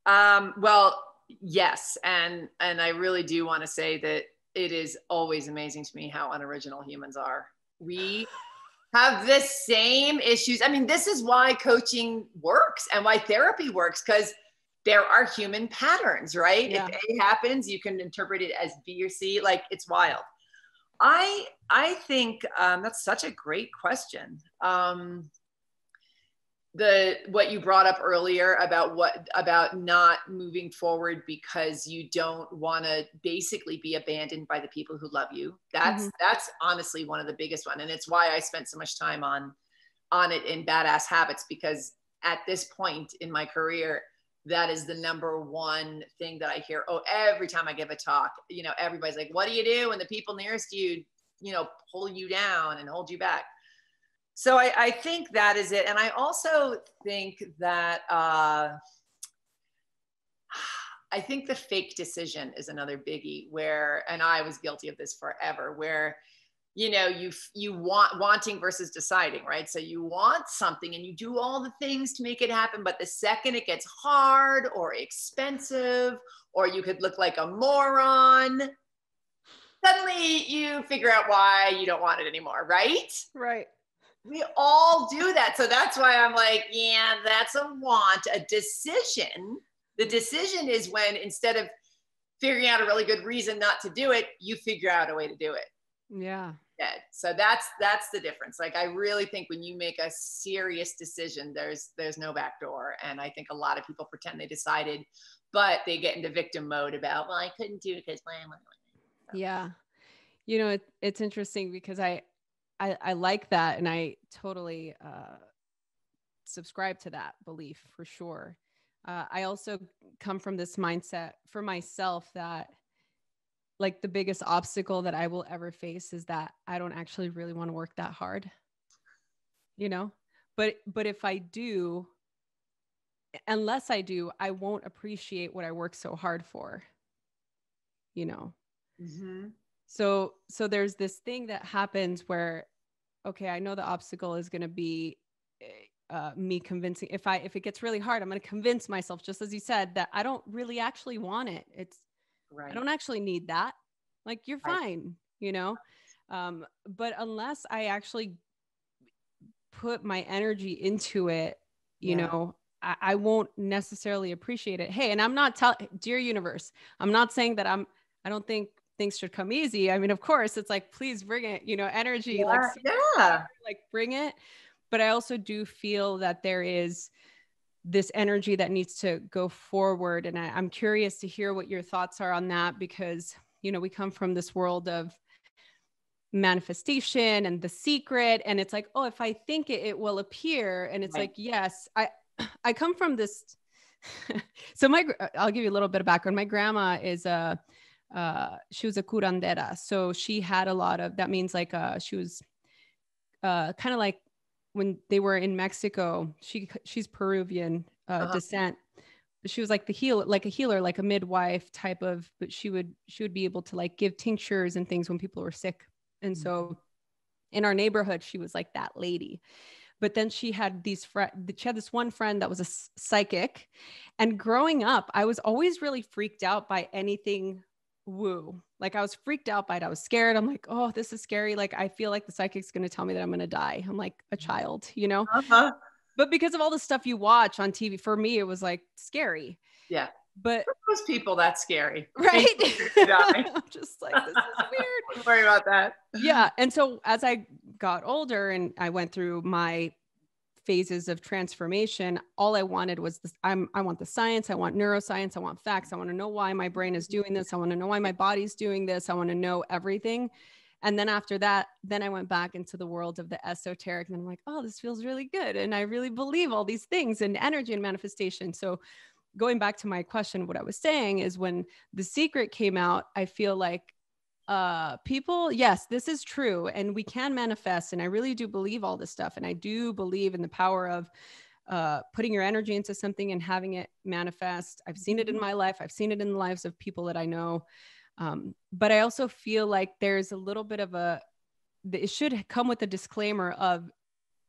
D: Well, yes. And I really do want to say that it is always amazing to me how unoriginal humans are. We have the same issues. I mean, this is why coaching works and why therapy works, because there are human patterns, right? Yeah. If A happens, you can interpret it as B or C. Like, it's wild. I think that's such a great question. What you brought up earlier about not moving forward because you don't want to basically be abandoned by the people who love you. That's honestly one of the biggest one. And it's why I spent so much time on it in Badass Habits, because at this point in my career, that is the number one thing that I hear. Oh, every time I give a talk, you know, everybody's like, what do you do when the people nearest you, you know, pull you down and hold you back? So I think that is it. And I also think that I think the fake decision is another biggie and I was guilty of this forever, where, you know, you wanting versus deciding, right? So you want something and you do all the things to make it happen, but the second it gets hard or expensive, or you could look like a moron, suddenly you figure out why you don't want it anymore, right?
B: Right.
D: We all do that. So that's why I'm like, yeah, that's a want. A decision. The decision is when, instead of figuring out a really good reason not to do it, you figure out a way to do it.
B: Yeah.
D: So that's the difference. Like, I really think when you make a serious decision, there's no back door. And I think a lot of people pretend they decided, but they get into victim mode about, well, I couldn't do it because blah, blah, blah. So.
B: Yeah. You know, it's interesting because I like that. And I totally subscribe to that belief for sure. I also come from this mindset for myself that like the biggest obstacle that I will ever face is that I don't actually really want to work that hard, you know, but if I do, unless I do, I won't appreciate what I work so hard for, you know?
D: Mm-hmm.
B: So there's this thing that happens where, okay, I know the obstacle is going to be me convincing, if it gets really hard, I'm going to convince myself, just as you said, that I don't really actually want it. I don't actually need that. Like, you're fine, you know? But unless I actually put my energy into it, you know, I won't necessarily appreciate it. Hey, and I'm not dear universe, I'm not saying that I don't think things should come easy. I mean, of course, it's like, please bring it, you know, energy, like bring it. But I also do feel that there is this energy that needs to go forward. And I'm curious to hear what your thoughts are on that, because, you know, we come from this world of manifestation and The Secret, and it's like, oh, if I think it, it will appear. And it's like, yes, I come from this. So I'll give you a little bit of background. My grandma is she was a curandera. So she had a lot of, that means like, she was kind of like when they were in Mexico, she's Peruvian descent. She was like a healer, like a midwife type of, but she would be able to like give tinctures and things when people were sick. And so in our neighborhood, she was like that lady. But then she had this one friend that was a psychic. And growing up, I was always really freaked out by anything woo. Like, I was freaked out by it. I was scared. I'm like, oh, this is scary. Like, I feel like the psychic's going to tell me that I'm going to die. I'm like a child, you know? But because of all the stuff you watch on TV, for me, it was like scary.
D: Yeah.
B: But
D: for most people, that's scary.
B: Right? I'm just like, this is weird.
D: Don't worry about that.
B: Yeah. And so as I got older and I went through my phases of transformation, all I wanted was this. I want the science. I want neuroscience. I want facts. I want to know why my brain is doing this. I want to know why my body's doing this. I want to know everything. And then after that, then I went back into the world of the esoteric, and I'm like, oh, this feels really good. And I really believe all these things and energy and manifestation. So going back to my question, what I was saying is, when The Secret came out, I feel like people, yes, this is true. And we can manifest. And I really do believe all this stuff. And I do believe in the power of putting your energy into something and having it manifest. I've seen it in my life. I've seen it in the lives of people that I know. But I also feel like there's a little bit of it should come with a disclaimer of,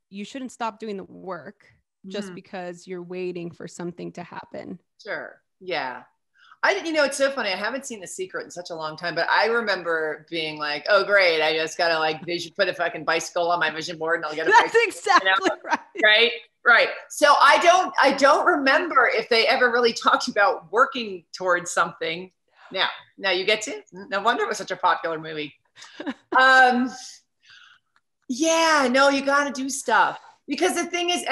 B: you shouldn't stop doing the work just because you're waiting for something to happen.
D: Sure. Yeah. It's so funny. I haven't seen The Secret in such a long time, but I remember being like, oh, great. I just got to like, they should put a fucking bicycle on my vision board and I'll get a
B: That's
D: bicycle,
B: exactly right.
D: Right. So I don't remember if they ever really talked about working towards something. Now you get to, no wonder it was such a popular movie. Yeah, no, you got to do stuff, because the thing is,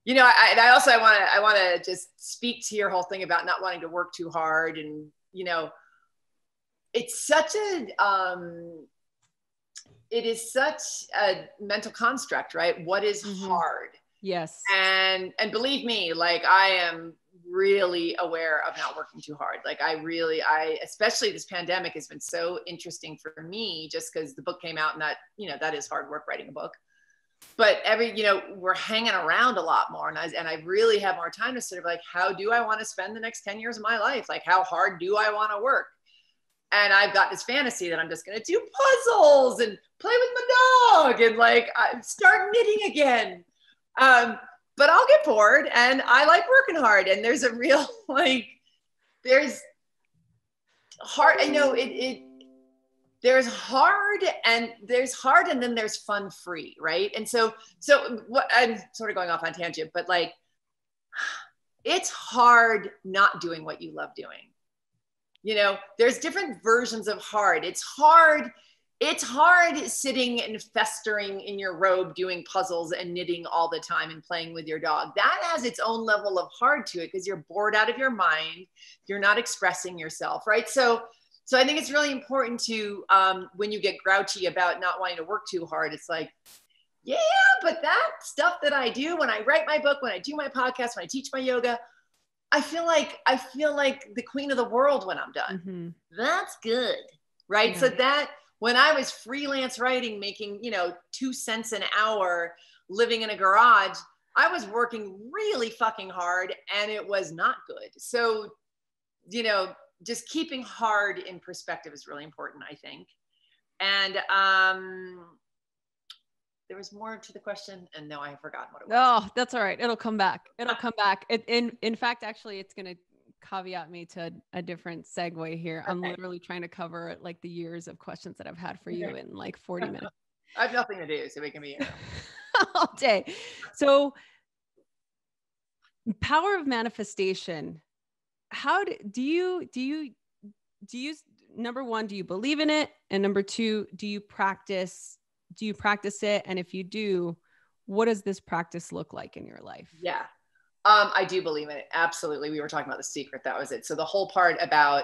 D: you know, I want to just speak to your whole thing about not wanting to work too hard. And, you know, it's such it is such a mental construct, right? What is hard?
B: Yes.
D: And believe me, like, I am really aware of not working too hard. Like, especially this pandemic has been so interesting for me, just because the book came out, and that, you know, that is hard work, writing a book. But we're hanging around a lot more. And I really have more time to sort of like, how do I want to spend the next 10 years of my life? Like, how hard do I want to work? And I've got this fantasy that I'm just going to do puzzles and play with my dog and like start knitting again. But I'll get bored, and I like working hard. And there's a real, like, there's hard, I know there's hard and then there's fun free. Right. And so what, I'm sort of going off on tangent, but like, it's hard not doing what you love doing. You know, there's different versions of hard. It's hard sitting and festering in your robe, doing puzzles and knitting all the time and playing with your dog. That has its own level of hard to it, because you're bored out of your mind. You're not expressing yourself. Right. So I think it's really important to, when you get grouchy about not wanting to work too hard, it's like, yeah, but that stuff that I do when I write my book, when I do my podcast, when I teach my yoga, I feel like the queen of the world when I'm done.
B: Mm-hmm.
D: That's good. Right.
B: Yeah.
D: So that when I was freelance writing, making, 2 cents an hour, living in a garage, I was working really fucking hard and it was not good. So, just keeping hard in perspective is really important, I think. And there was more to the question, and now I have forgotten what it was.
B: Oh, that's all right. It'll come back. It'll come back. In fact, actually, it's going to caveat me to a different segue here. Okay. I'm literally trying to cover like the years of questions that I've had for you in like 40 minutes.
D: I have nothing to do, so we can be here
B: all day. So, power of manifestation. How do you number one, do you believe in it? And number two, do you practice it? And if you do, what does this practice look like in your life?
D: Yeah. I do believe in it. Absolutely. We were talking about the secret. That was it. So the whole part about,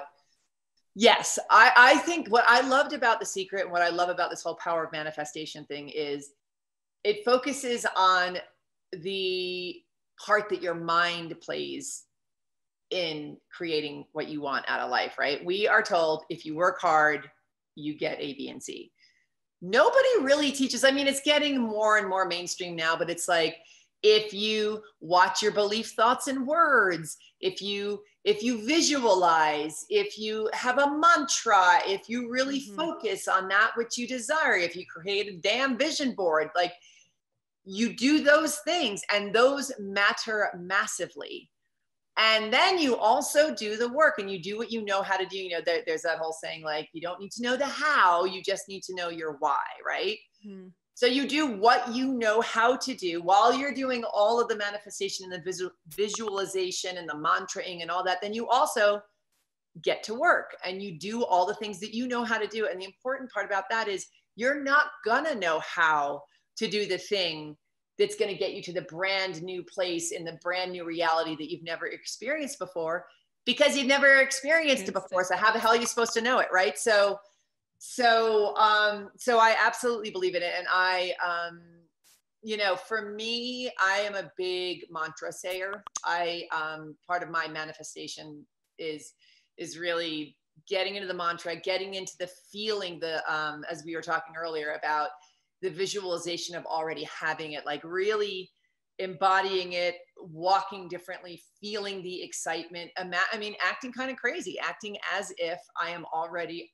D: yes, I think what I loved about the secret and what I love about this whole power of manifestation thing is it focuses on the part that your mind plays in creating what you want out of life, right? We are told if you work hard, you get A, B, and C. Nobody really teaches. I mean, it's getting more and more mainstream now, but it's like, if you watch your belief, thoughts, and words, if you visualize, if you have a mantra, if you really focus on that which you desire, if you create a damn vision board, like you do those things, and those matter massively. And then you also do the work and you do what you know how to do. There's that whole saying, like, you don't need to know the how, you just need to know your why, right? Mm-hmm. So you do what you know how to do while you're doing all of the manifestation and the visualization and the mantraing and all that. Then you also get to work and you do all the things that you know how to do. And the important part about that is you're not gonna know how to do the thing that's going to get you to the brand new place in the brand new reality that you've never experienced before, because you've never experienced it before. So how the hell are you supposed to know it? Right. So I absolutely believe in it. And I, for me, I am a big mantra sayer. Part of my manifestation is really getting into the mantra, getting into the feeling, as we were talking earlier about, the visualization of already having it, like really embodying it, walking differently, feeling the excitement. Acting kind of crazy, acting as if I am already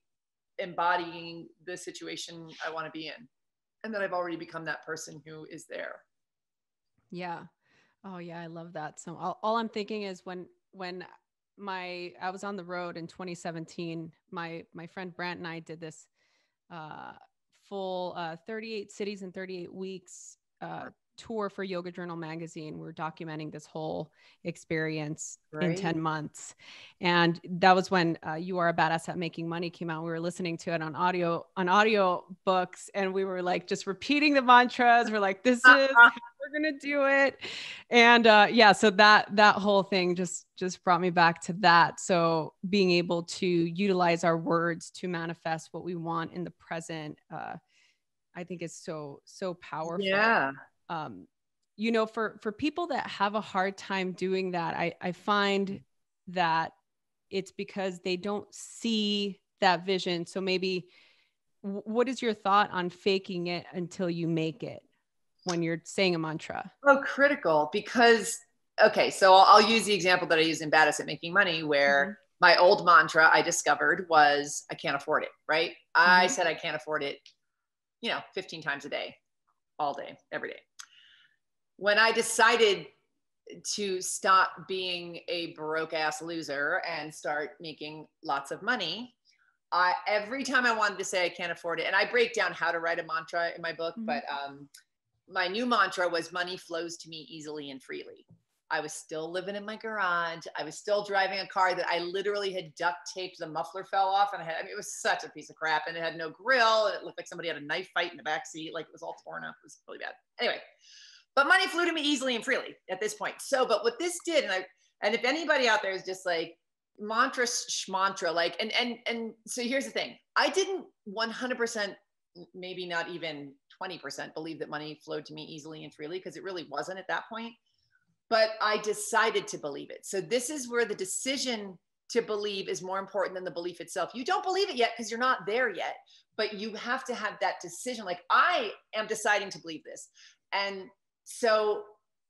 D: embodying the situation I want to be in. And that I've already become that person who is there.
B: Yeah. Oh yeah. I love that. So all I'm thinking is when I was on the road in 2017, my friend Brant and I did this, full 38 cities in 38 weeks tour for Yoga Journal magazine. We're documenting this whole experience in 10 months. And that was when You Are a Badass at Making Money came out. We were listening to it on audio books, and we were like just repeating the mantras. We're like, this is how we're going to do it. And so that whole thing just brought me back to that. So being able to utilize our words to manifest what we want in the present, I think is so powerful.
D: Yeah.
B: For people that have a hard time doing that, I find that it's because they don't see that vision. So maybe what is your thought on faking it until you make it when you're saying a mantra?
D: Oh, critical, because, okay, so I'll use the example that I use in Badass at Making Money, where my old mantra I discovered was, I can't afford it, right? I said I can't afford it, 15 times a day, all day, every day. When I decided to stop being a broke ass loser and start making lots of money, every time I wanted to say I can't afford it, and I break down how to write a mantra in my book, but my new mantra was, money flows to me easily and freely. I was still living in my garage. I was still driving a car that I literally had duct taped. The muffler fell off, and it was such a piece of crap, and it had no grill, and it looked like somebody had a knife fight in the back seat. Like, it was all torn up. It was really bad. Anyway, but money flew to me easily and freely at this point. So, but what this did, and if anybody out there is just like mantra schmantra, like, and so here's the thing. I didn't 100%, maybe not even 20% believe that money flowed to me easily and freely, because it really wasn't at that point. but I decided to believe it. So this is where the decision to believe is more important than the belief itself. You don't believe it yet because you're not there yet, but you have to have that decision. Like, I am deciding to believe this. And so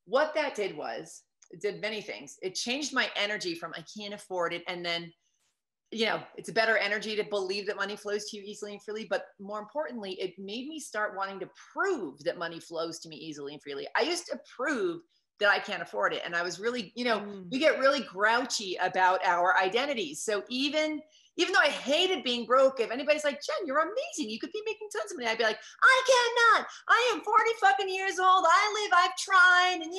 D: what that did was, it did many things. It changed my energy from I can't afford it. And then, you know, it's a better energy to believe that money flows to you easily and freely. But more importantly, it made me start wanting to prove that money flows to me easily and freely. I used to prove that I can't afford it. And I was really, you know, we get really grouchy about our identities. So even though I hated being broke, if anybody's like, Jen, you're amazing, you could be making tons of money, I'd be like, I cannot. I am 40 fucking years old. I've tried. And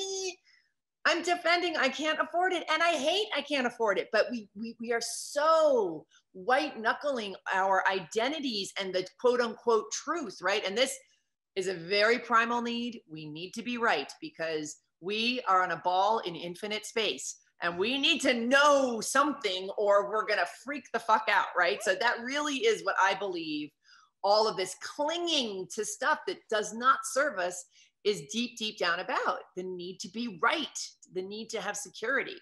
D: I'm defending I can't afford it. And I hate I can't afford it. But we are so white knuckling our identities and the quote unquote truth, right? And this is a very primal need. We need to be right because we are on a ball in infinite space and we need to know something or we're going to freak the fuck out, right? So that really is what I believe all of this clinging to stuff that does not serve us is deep, deep down about the need to be right, the need to have security.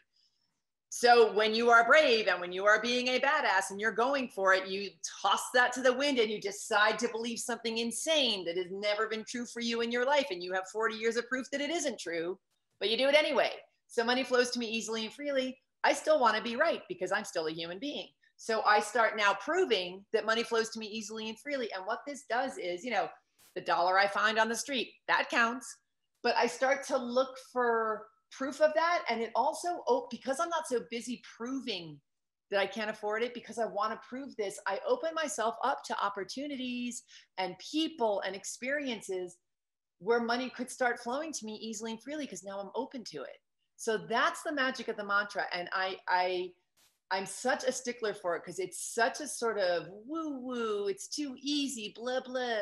D: So when you are brave and when you are being a badass and you're going for it, you toss that to the wind and you decide to believe something insane that has never been true for you in your life. And you have 40 years of proof that it isn't true, but you do it anyway. So money flows to me easily and freely. I still want to be right because I'm still a human being. So I start now proving that money flows to me easily and freely. And what this does is, you know, the dollar I find on the street, that counts. But I start to look for proof of that. And it also, because I'm not so busy proving that I can't afford it, because I want to prove this, I open myself up to opportunities and people and experiences where money could start flowing to me easily and freely because now I'm open to it. So that's the magic of the mantra. And I'm such a stickler for it because it's such a sort of woo-woo, it's too easy, blah, blah.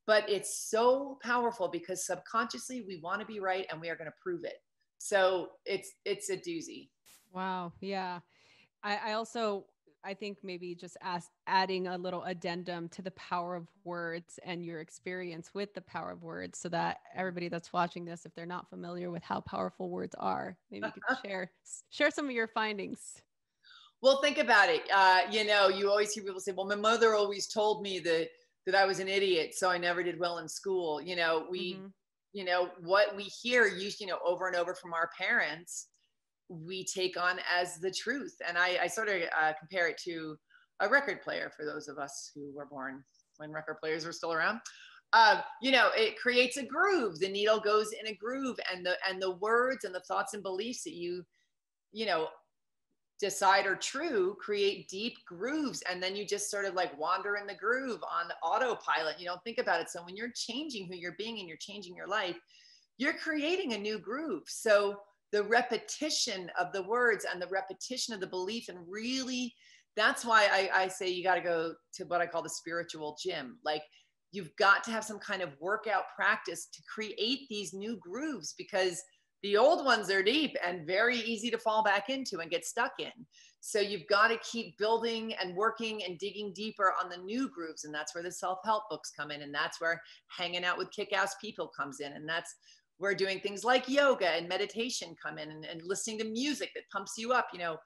D: But it's so powerful because subconsciously we want to be right and we are going to prove it. So it's a doozy.
B: Wow. Yeah. I think maybe just adding a little addendum to the power of words and your experience with the power of words so that everybody that's watching this, if they're not familiar with how powerful words are, maybe you could share some of your findings.
D: Well, think about it. You know, you always hear people say, well, my mother always told me that I was an idiot, so I never did well in school. You know, you know, what we hear over and over from our parents, we take on as the truth. And I sort of compare it to a record player for those of us who were born when record players were still around. You know, it creates a groove. The needle goes in a groove, and the words and the thoughts and beliefs that you know, decide are true create deep grooves, and then you just sort of like wander in the groove on autopilot. You don't think about it. So when you're changing who you're being and you're changing your life, you're creating a new groove. So the repetition of the words and the repetition of the belief, and really that's why I say you got to go to what I call the spiritual gym. Like, you've got to have some kind of workout practice to create these new grooves, because the old ones are deep and very easy to fall back into and get stuck in. So you've got to keep building and working and digging deeper on the new grooves. And that's where the self-help books come in. And that's where hanging out with kick-ass people comes in. And that's where doing things like yoga and meditation come in, and listening to music that pumps you up. You know,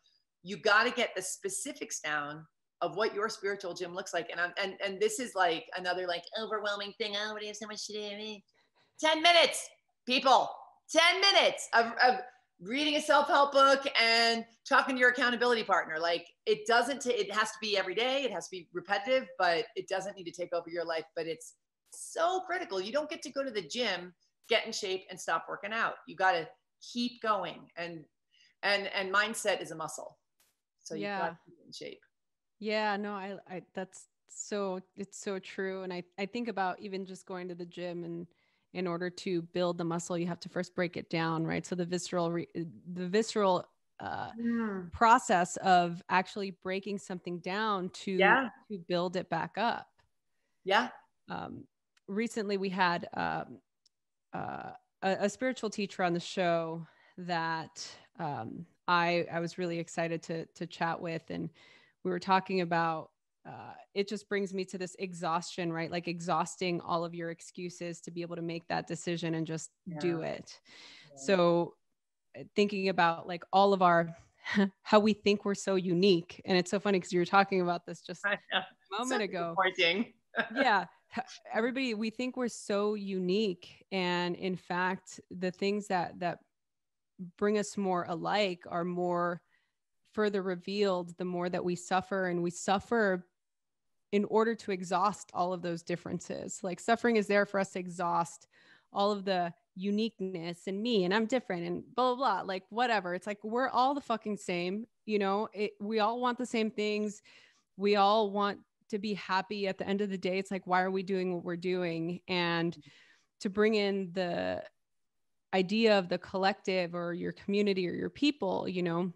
D: you got to get the specifics down of what your spiritual gym looks like. And this is like another like overwhelming thing. Oh, what do you have so much to do? 10 minutes, people. 10 minutes of reading a self-help book and talking to your accountability partner. Like, it has to be every day. It has to be repetitive, but it doesn't need to take over your life. But it's so critical. You don't get to go to the gym, get in shape, and stop working out. You got to keep going. And mindset is a muscle. So you got to keep in shape.
B: Yeah, no, I it's so true. And I think about even just going to the gym, and in order to build the muscle, you have to first break it down, right? So the visceral process of actually breaking something down to build it back up.
D: Yeah.
B: Recently, we had a spiritual teacher on the show that I was really excited to chat with, and we were talking about. It just brings me to this exhaustion, right? Like exhausting all of your excuses to be able to make that decision and just do it. Yeah. So thinking about like all of our, how we think we're so unique. And it's so funny because you were talking about this just a moment ago. Yeah. Everybody, we think we're so unique. And in fact, the things that bring us more alike are more further revealed the more that we suffer, and we suffer in order to exhaust all of those differences. Like suffering is there for us to exhaust all of the uniqueness and me, and I'm different and blah, blah, blah, like whatever. It's like, we're all the fucking same, you know, we all want the same things. We all want to be happy at the end of the day. It's like, why are we doing what we're doing? And to bring in the idea of the collective or your community or your people, you know,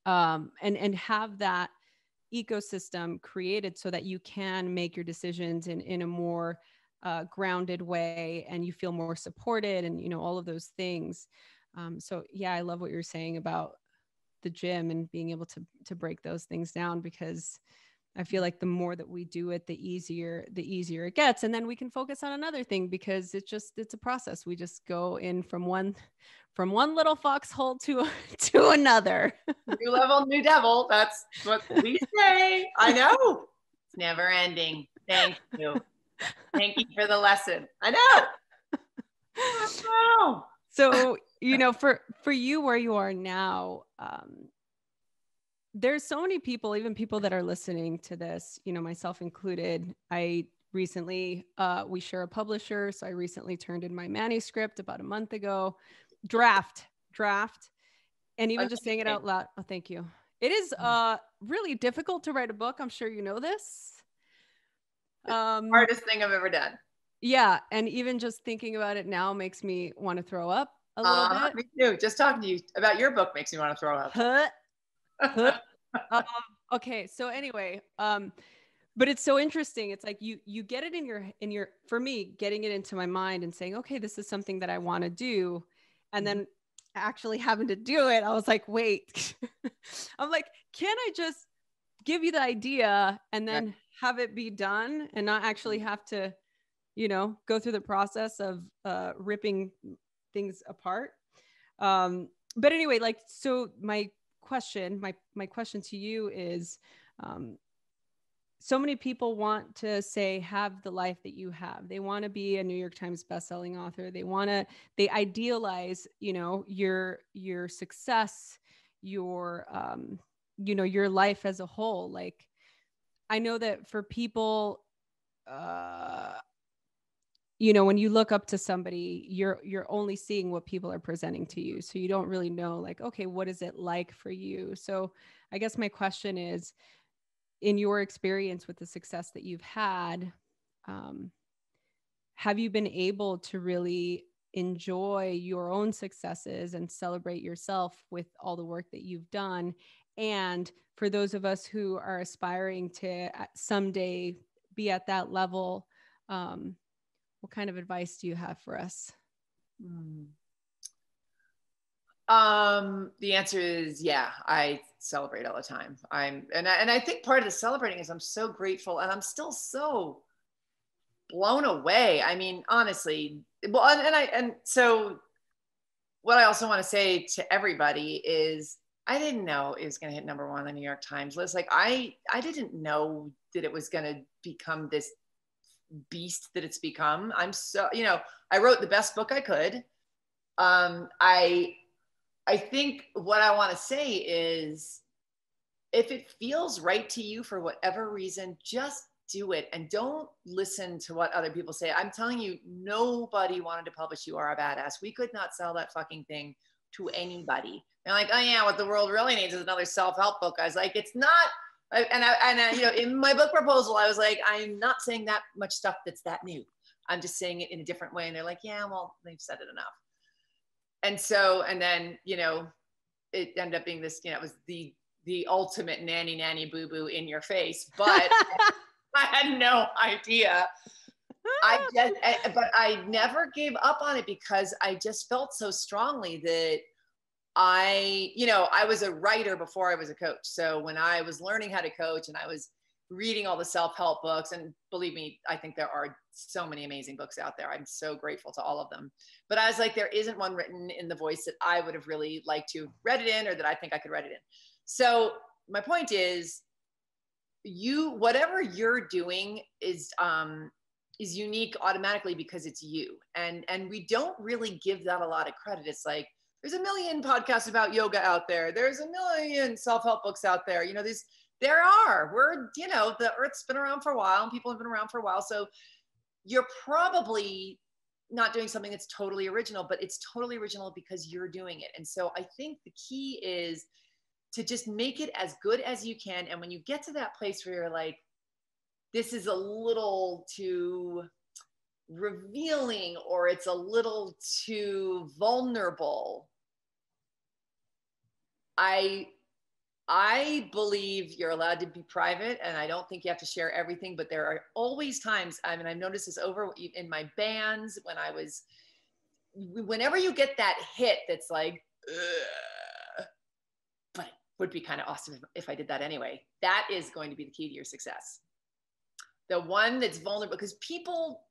B: and have that ecosystem created so that you can make your decisions in a more grounded way, and you feel more supported, and, you know, all of those things. So yeah, I love what you're saying about the gym and being able to break those things down, because I feel like the more that we do it, the easier it gets. And then we can focus on another thing, because it's a process. We just go in from one little foxhole to another.
D: New level, new devil. That's what we say. I know. It's never ending. Thank you. Thank you for the lesson. I know.
B: So, you know, for you, where you are now, there's so many people, even people that are listening to this, you know, myself included. I recently, we share a publisher. So I recently turned in my manuscript about a month ago, draft. And even just saying it out loud. Oh, thank you. It is really difficult to write a book. I'm sure you know this.
D: Hardest thing I've ever done.
B: Yeah. And even just thinking about it now makes me want to throw up a little bit.
D: Me too. Just talking to you about your book makes me want to throw up.
B: Okay. So anyway, but it's so interesting. It's like you get it in your, for me, getting it into my mind and saying, okay, this is something that I want to do. And then actually having to do it, I was like, wait, I'm like, can I just give you the idea and then have it be done and not actually have to, you know, go through the process of ripping things apart. But anyway, like, so my question to you is, so many people want to say, have the life that you have. They want to be a New York Times bestselling author. They idealize, you know, your success, your, you know, your life as a whole. Like, I know that for people, you know, when you look up to somebody, you're only seeing what people are presenting to you. So you don't really know, like, okay, what is it like for you? So I guess my question is, in your experience with the success that you've had, have you been able to really enjoy your own successes and celebrate yourself with all the work that you've done? And for those of us who are aspiring to someday be at that level, what kind of advice do you have for us?
D: The answer is, yeah, I celebrate all the time. And I think part of the celebrating is I'm so grateful, and I'm still so blown away. I mean, honestly, well, and so what I also want to say to everybody is, I didn't know it was going to hit #1 on the New York Times list. Like, I didn't know that it was going to become this beast that it's become. I'm so, you know, I wrote the best book I could. I think what I want to say is, if it feels right to you for whatever reason, just do it, and don't listen to what other people say. I'm telling you, nobody wanted to publish You Are a Badass. We could not sell that fucking thing to anybody. They're like, oh yeah, what the world really needs is another self-help book. I was like, it's not. And I, you know, in my book proposal, I was like, I'm not saying that much stuff that's that new. I'm just saying it in a different way. And they're like, yeah, well, they've said it enough. And so, and then, you know, it ended up being this, you know, it was the ultimate nanny boo-boo in your face, but I had no idea. But I never gave up on it, because I just felt so strongly that you know, I was a writer before I was a coach. So when I was learning how to coach, and I was reading all the self-help books. And believe me, I think there are so many amazing books out there. I'm so grateful to all of them. But I was like, there isn't one written in the voice that I would have really liked to read it in, or that I think I could read it in. So my point is, whatever you're doing is unique automatically because it's you. And we don't really give that a lot of credit. It's like, there's a million podcasts about yoga out there. There's a million self-help books out there. You know, the earth's been around for a while and people have been around for a while. So you're probably not doing something that's totally original, but it's totally original because you're doing it. And so I think the key is to just make it as good as you can. And when you get to that place where you're like, this is a little too revealing, or it's a little too vulnerable, I believe you're allowed to be private, and I don't think you have to share everything, but there are always times, I mean, I've noticed this over in my bands whenever you get that hit that's like, ugh, but it would be kind of awesome if I did that anyway. That is going to be the key to your success. The one that's vulnerable, because people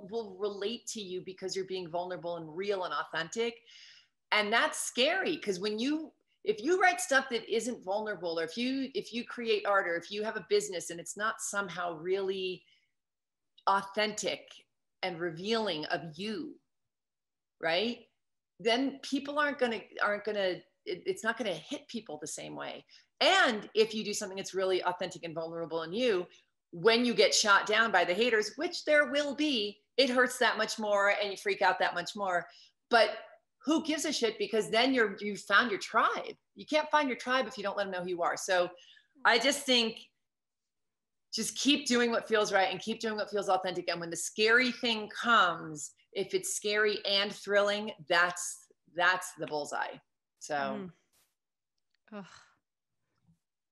D: will relate to you because you're being vulnerable and real and authentic. And that's scary, because if you write stuff that isn't vulnerable, or if you create art, or if you have a business and it's not somehow really authentic and revealing of you, right? Then people it's not gonna hit people the same way. And if you do something that's really authentic and vulnerable in you, when you get shot down by the haters, which there will be, it hurts that much more and you freak out that much more. But who gives a shit? Because then you've found your tribe. You can't find your tribe if you don't let them know who you are. So I just think, just keep doing what feels right and keep doing what feels authentic. And when the scary thing comes, if it's scary and thrilling, that's the bullseye. So,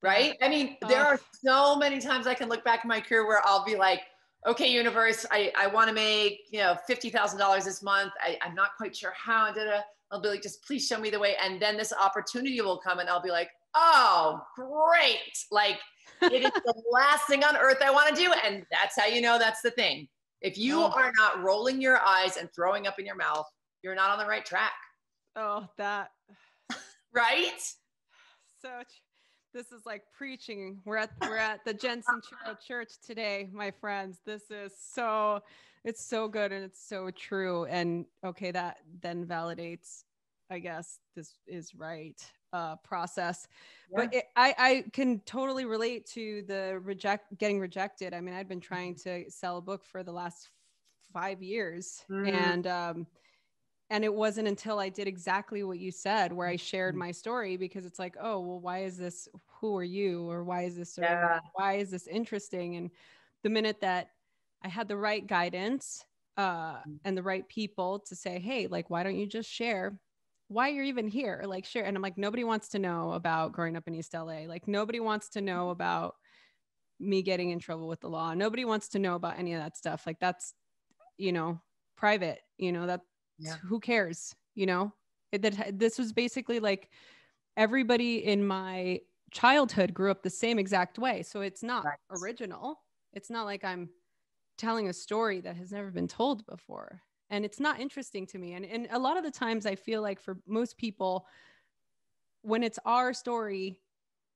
D: right? I mean, there are so many times I can look back in my career where I'll be like, okay, universe, I want to make, $50,000 this month. I'm not quite sure how. I'll be like, just please show me the way. And then this opportunity will come and I'll be like, oh, great. Like, it is the last thing on earth I want to do. And that's how you know that's the thing. If you are not rolling your eyes and throwing up in your mouth, you're not on the right track.
B: Oh, that.
D: Right?
B: This is like preaching. We're at the Sincero Church today, my friends. It's so good and it's so true. And okay, that then validates, I guess, this is right process. Yeah. But I can totally relate to the getting rejected. I mean, I'd been trying to sell a book for the last 5 years, and it wasn't until I did exactly what you said, where I shared my story, because it's like, oh, well, why is this? Who are you? Or why is this? Why is this interesting? And the minute that I had the right guidance and the right people to say, hey, like, why don't you just share why you're even here? Like, share. And I'm like, nobody wants to know about growing up in East LA. Like, nobody wants to know about me getting in trouble with the law. Nobody wants to know about any of that stuff. Like, that's, private, who cares, this was basically like everybody in my childhood grew up the same exact way. So it's not original. It's not like I'm telling a story that has never been told before. And it's not interesting to me. And a lot of the times I feel like for most people, when it's our story,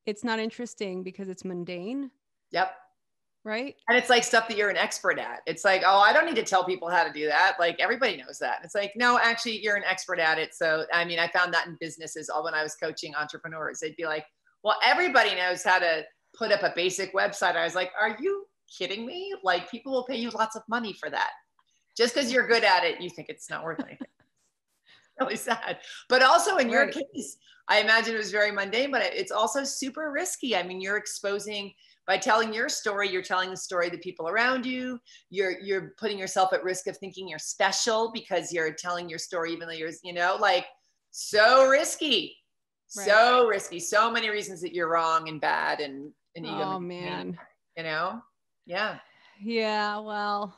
B: it's not interesting because it's mundane.
D: Yep.
B: Right.
D: And it's like stuff that you're an expert at. It's like, oh, I don't need to tell people how to do that. Like, everybody knows that. It's like, no, actually you're an expert at it. So, I mean, I found that in businesses when I was coaching entrepreneurs, they'd be like, well, everybody knows how to put up a basic website. I was like, are you kidding me? Like, people will pay you lots of money for that. Just because you're good at it, you think it's not worth anything. Really sad. But also in your case, I imagine it was very mundane, but it's also super risky. I mean, you're exposing, by telling your story, you're telling the story of the people around you. You're putting yourself at risk of thinking you're special because you're telling your story, even though you're, like, so risky, so risky. So many reasons that you're wrong and bad and
B: oh man,
D: yeah.
B: Yeah. Well,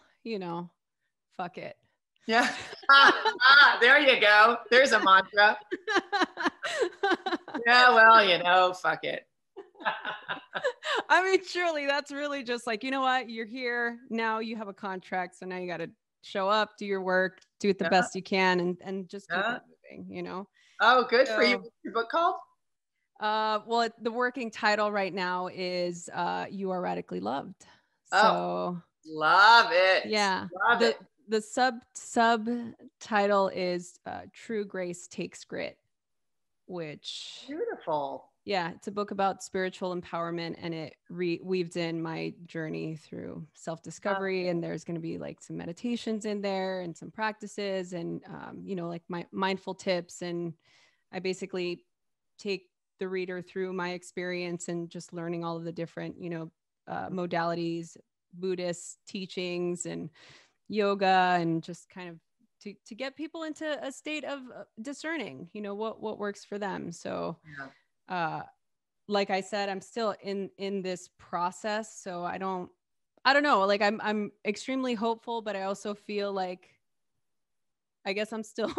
B: fuck it.
D: Yeah. There you go. There's a mantra. Yeah. Well, fuck it.
B: I mean, surely that's really just like, you know what? You're here now. You have a contract, so now you got to show up, do your work, do it the best you can, and just keep it moving. You know.
D: Oh, good for you.
B: So,
D: What's your book called?
B: Well, the working title right now is "You Are Radically Loved."
D: Oh,
B: So,
D: love it.
B: yeah,
D: Love it.
B: the subtitle is "True Grace Takes Grit," which,
D: Beautiful.
B: yeah, it's a book about spiritual empowerment, and it weaved in my journey through self-discovery. And there's going to be like some meditations in there and some practices, and you know, like my mindful tips. And I basically take the reader through my experience and just learning all of the different, you know, modalities, Buddhist teachings, and yoga, and just kind of to get people into a state of discerning, you know, what works for them. So, like I said, I'm still in this process, so I don't know. Like I'm extremely hopeful, but I also feel like, I guess I'm still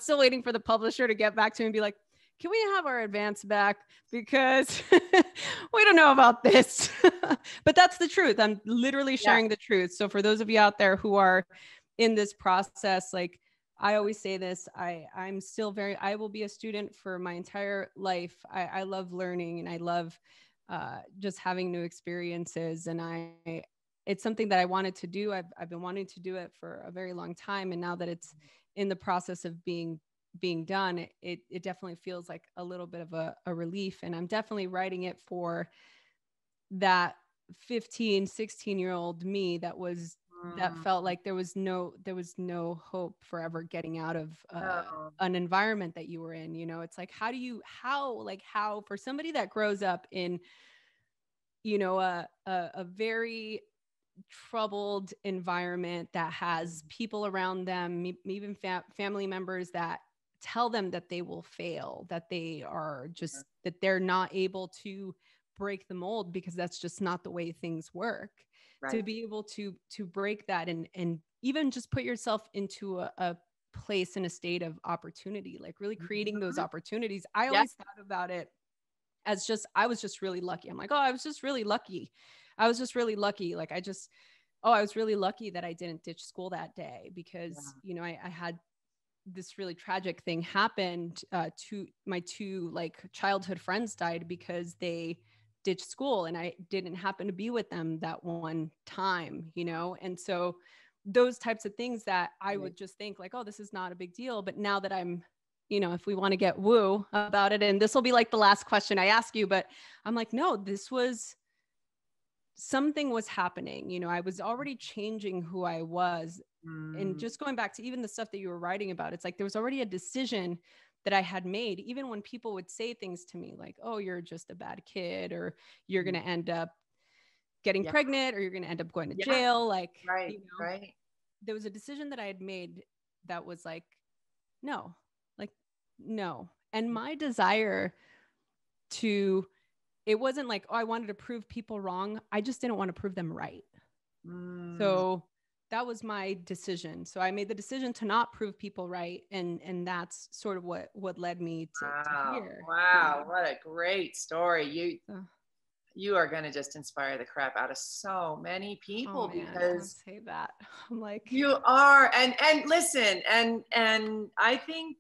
B: waiting for the publisher to get back to me and be like, can we have our advance back? Because we don't know about this. But that's the truth. I'm literally sharing the truth. So for those of you out there who are in this process, like I always say this, I'm still I will be a student for my entire life. I love learning, and I love just having new experiences. And it's something that I wanted to do. I've been wanting to do it for a very long time. And now that it's in the process of being done, it definitely feels like a little bit of a relief. And I'm definitely writing it for that 15, 16-year-old me that felt like there was no hope for ever getting out of an environment that you were in. You know, it's like, how for somebody that grows up in, you know, a very troubled environment that has people around them, even family members that tell them that they will fail, that they are just, that they're not able to break the mold because that's just not the way things work. Right. To be able to break that and even just put yourself into a place in a state of opportunity, like really creating those opportunities. I always thought about it as just, I was just really lucky. I'm like, oh, I was just really lucky. Like I was really lucky that I didn't ditch school that day because, you know, I had this really tragic thing happened to my two like childhood friends died because they ditched school, and I didn't happen to be with them that one time, you know? And so those types of things that I would just think like, oh, this is not a big deal. But now that I'm, you know, if we want to get woo about it, and this will be like the last question I ask you, but I'm like, no, something was happening. You know, I was already changing who I was. And just going back to even the stuff that you were writing about, it's like there was already a decision that I had made, even when people would say things to me like, oh, you're just a bad kid, or you're going to end up getting pregnant, or you're going to end up going to jail. Like, you know, there was a decision that I had made that was like, no. And my desire it wasn't like, oh, I wanted to prove people wrong. I just didn't want to prove them right. So that was my decision. So I made the decision to not prove people right. And that's sort of what led me to here.
D: Wow. What a great story. You are going to just inspire the crap out of so many people.
B: Oh, man,
D: because
B: don't say that. I'm like,
D: you are. And listen, and I think,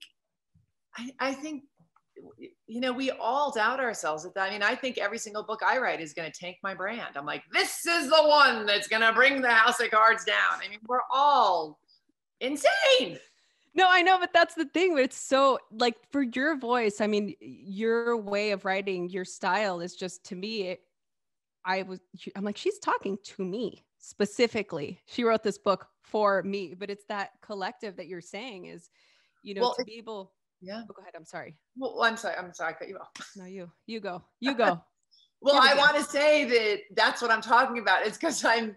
D: you know, we all doubt ourselves. I mean, I think every single book I write is going to tank my brand. I'm like, this is the one that's going to bring the house of cards down. I mean, we're all insane.
B: No, I know, but that's the thing. But it's so like, for your voice, I mean, your way of writing, your style is just, to me, I'm like, she's talking to me specifically. She wrote this book for me, but it's that collective that you're saying is, you know, to be able.
D: Yeah.
B: Oh, go ahead. I'm sorry.
D: Well, I'm sorry. I cut you off.
B: No, you go.
D: Well, I want to say that's what I'm talking about. It's because I'm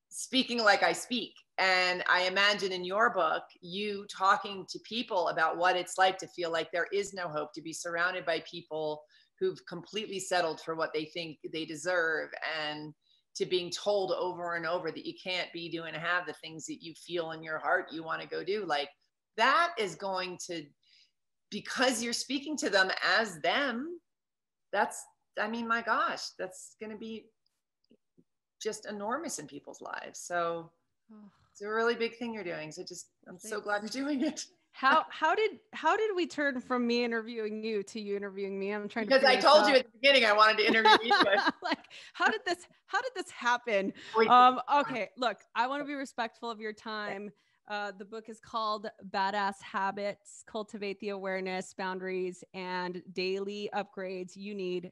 D: speaking like I speak. And I imagine in your book, you talking to people about what it's like to feel like there is no hope, to be surrounded by people who've completely settled for what they think they deserve, and to being told over and over that you can't be doing and have the things that you feel in your heart you want to go do. Like, that is going to, because you're speaking to them as them, that's I mean, my gosh, that's going to be just enormous in people's lives. So it's a really big thing you're doing. So I'm so glad you're doing it.
B: How did we turn from me interviewing you to you interviewing me? I'm trying
D: because
B: to
D: I told you at the beginning I wanted to interview you.
B: Like, how did this happen? Okay, look, I want to be respectful of your time. The book is called Badass Habits: Cultivate the Awareness, Boundaries, and Daily Upgrades You Need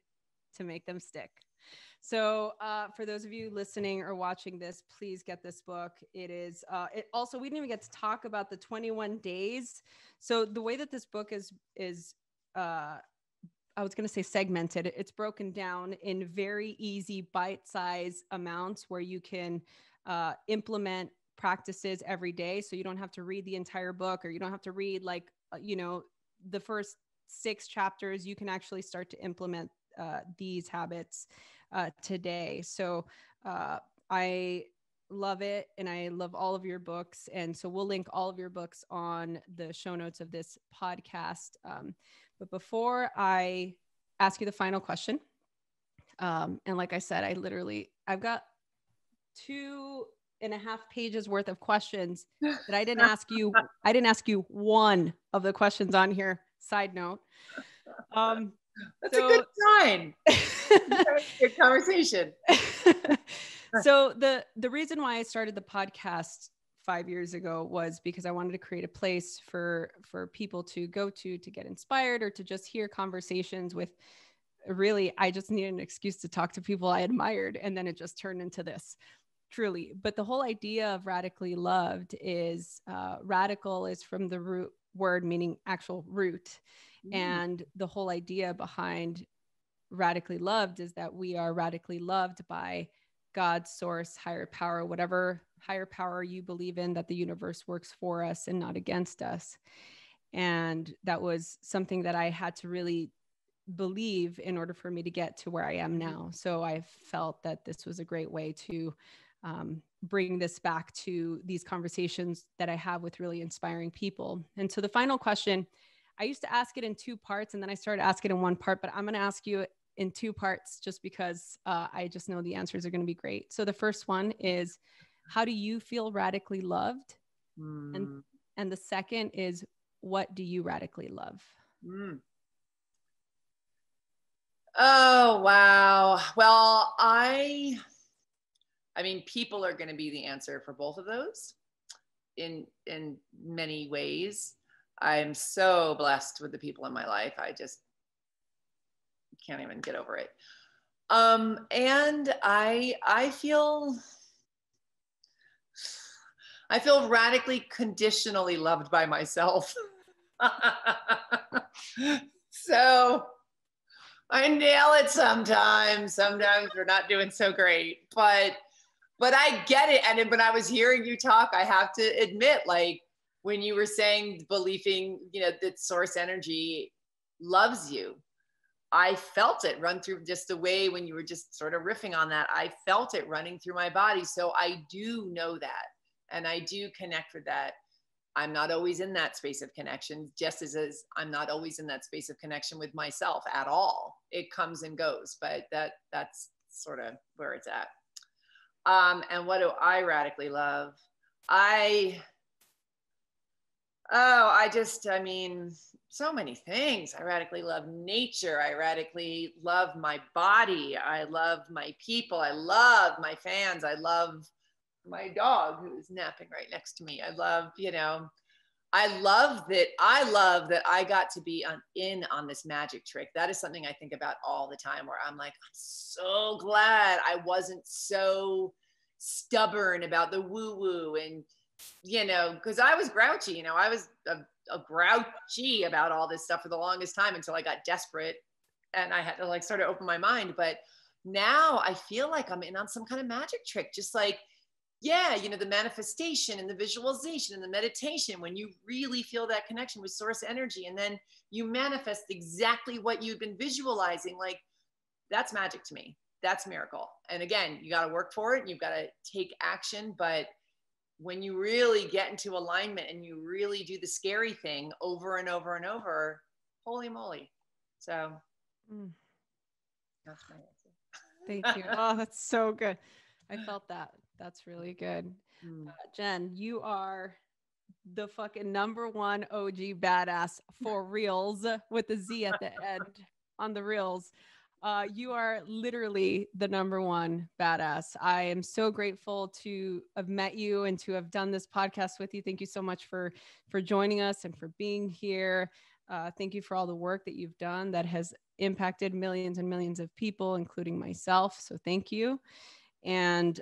B: to Make Them Stick. So for those of you listening or watching this, please get this book. It is, also, we didn't even get to talk about the 21 days. So the way that this book is I was going to say segmented. It's broken down in very easy bite-sized amounts where you can implement practices every day. So you don't have to read the entire book, or you don't have to read the first 6 chapters. You can actually start to implement these habits today. So I love it, and I love all of your books. And so we'll link all of your books on the show notes of this podcast. But before I ask you the final question, and like I said, I've got 2.5 pages worth of questions that I didn't ask you. I didn't ask you one of the questions on here. Side note.
D: That's a good sign. Good conversation.
B: So the reason why I started the podcast 5 years ago was because I wanted to create a place for people to go to get inspired, or to just hear conversations with. Really, I just needed an excuse to talk to people I admired, and then it just turned into this. Truly. But the whole idea of Radically Loved is radical is from the root word meaning actual root. And the whole idea behind Radically Loved is that we are radically loved by God's source, higher power, whatever higher power you believe in, that the universe works for us and not against us. And that was something that I had to really believe in order for me to get to where I am now. So I felt that this was a great way to bring this back to these conversations that I have with really inspiring people. And so the final question, I used to ask it in 2 parts, and then I started asking it in 1 part, but I'm going to ask you in 2 parts just because I just know the answers are going to be great. So the first one is, how do you feel radically loved? And the second is, what do you radically love?
D: Oh, wow. Well, I mean, people are going to be the answer for both of those in many ways. I'm so blessed with the people in my life. I just can't even get over it. And I feel radically conditionally loved by myself. So I nail it sometimes. Sometimes we're not doing so great, but I get it. And when I was hearing you talk, I have to admit, like, when you were saying believing, that source energy loves you, I felt it run through just the way when you were just sort of riffing on that. I felt it running through my body. So I do know that. And I do connect with that. I'm not always in that space of connection, just as I'm not always in that space of connection with myself at all. It comes and goes, but that's sort of where it's at. And what do I radically love? I mean, so many things. I radically love nature. I radically love my body. I love my people. I love my fans. I love my dog who is napping right next to me. I love that I got to be in on this magic trick. That is something I think about all the time, where I'm like, I'm so glad I wasn't so stubborn about the woo-woo, and because I was grouchy, I was a grouchy about all this stuff for the longest time until I got desperate and I had to sort of open my mind. But now I feel like I'm in on some kind of magic trick, just like, the manifestation and the visualization and the meditation, when you really feel that connection with source energy, and then you manifest exactly what you've been visualizing. Like, that's magic to me. That's miracle. And again, you got to work for it and you've got to take action. But when you really get into alignment and you really do the scary thing over and over and over, holy moly. So That's my answer.
B: Thank you. Oh, that's so good. I felt that. That's really good.
D: Mm.
B: Jen, you are the fucking number one OG badass for reals with a Z at the end on the reels. You are literally the number one badass. I am so grateful to have met you and to have done this podcast with you. Thank you so much for joining us and for being here. Thank you for all the work that you've done that has impacted millions and millions of people, including myself. So thank you. And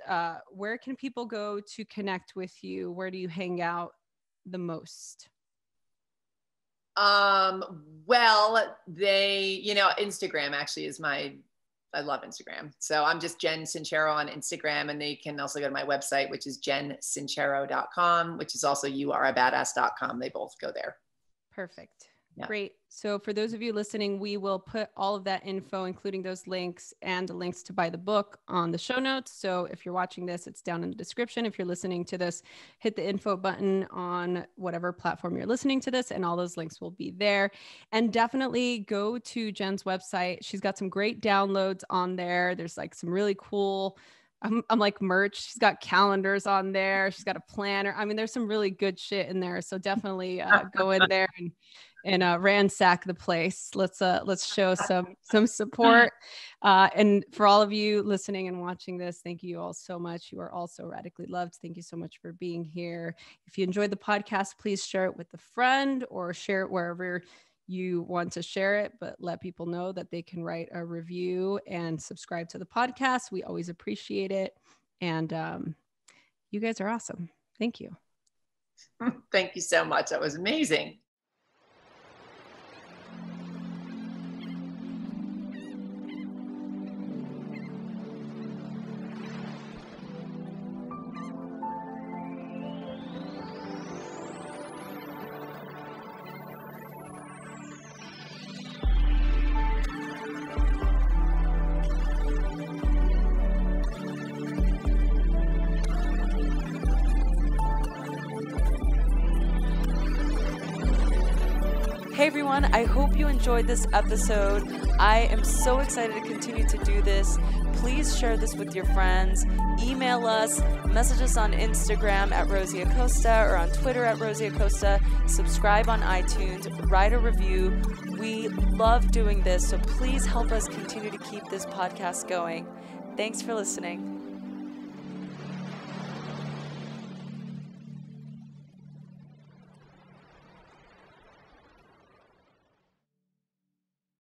B: where can people go to connect with you? Where do you hang out the most?
D: Well, Instagram actually is I love Instagram. So I'm just Jen Sincero on Instagram, and they can also go to my website, which is jensincero.com, which is also youareabadass.com. They both go there.
B: Perfect.
D: Yeah.
B: Great. So for those of you listening, we will put all of that info, including those links and links to buy the book, on the show notes. So if you're watching this, it's down in the description. If you're listening to this, hit the info button on whatever platform you're listening to this, and all those links will be there. And definitely go to Jen's website. She's got some great downloads on there. There's like some really cool I'm like merch. She's got calendars on there. She's got a planner. I mean, there's some really good shit in there. So definitely go in there and ransack the place. Let's show some support. And for all of you listening and watching this, thank you all so much. You are all so radically loved. Thank you so much for being here. If you enjoyed the podcast, please share it with a friend or share it wherever you want to share it, but let people know that they can write a review and subscribe to the podcast. We always appreciate it. And you guys are awesome. Thank you.
D: Thank you so much. That was amazing.
A: Hey everyone, I hope you enjoyed this episode. I am so excited to continue to do this. Please share this with your friends. Email us, message us on Instagram at Rosie Acosta or on Twitter at Rosie Acosta. Subscribe on iTunes, write a review. We love doing this, so please help us continue to keep this podcast going. Thanks for listening.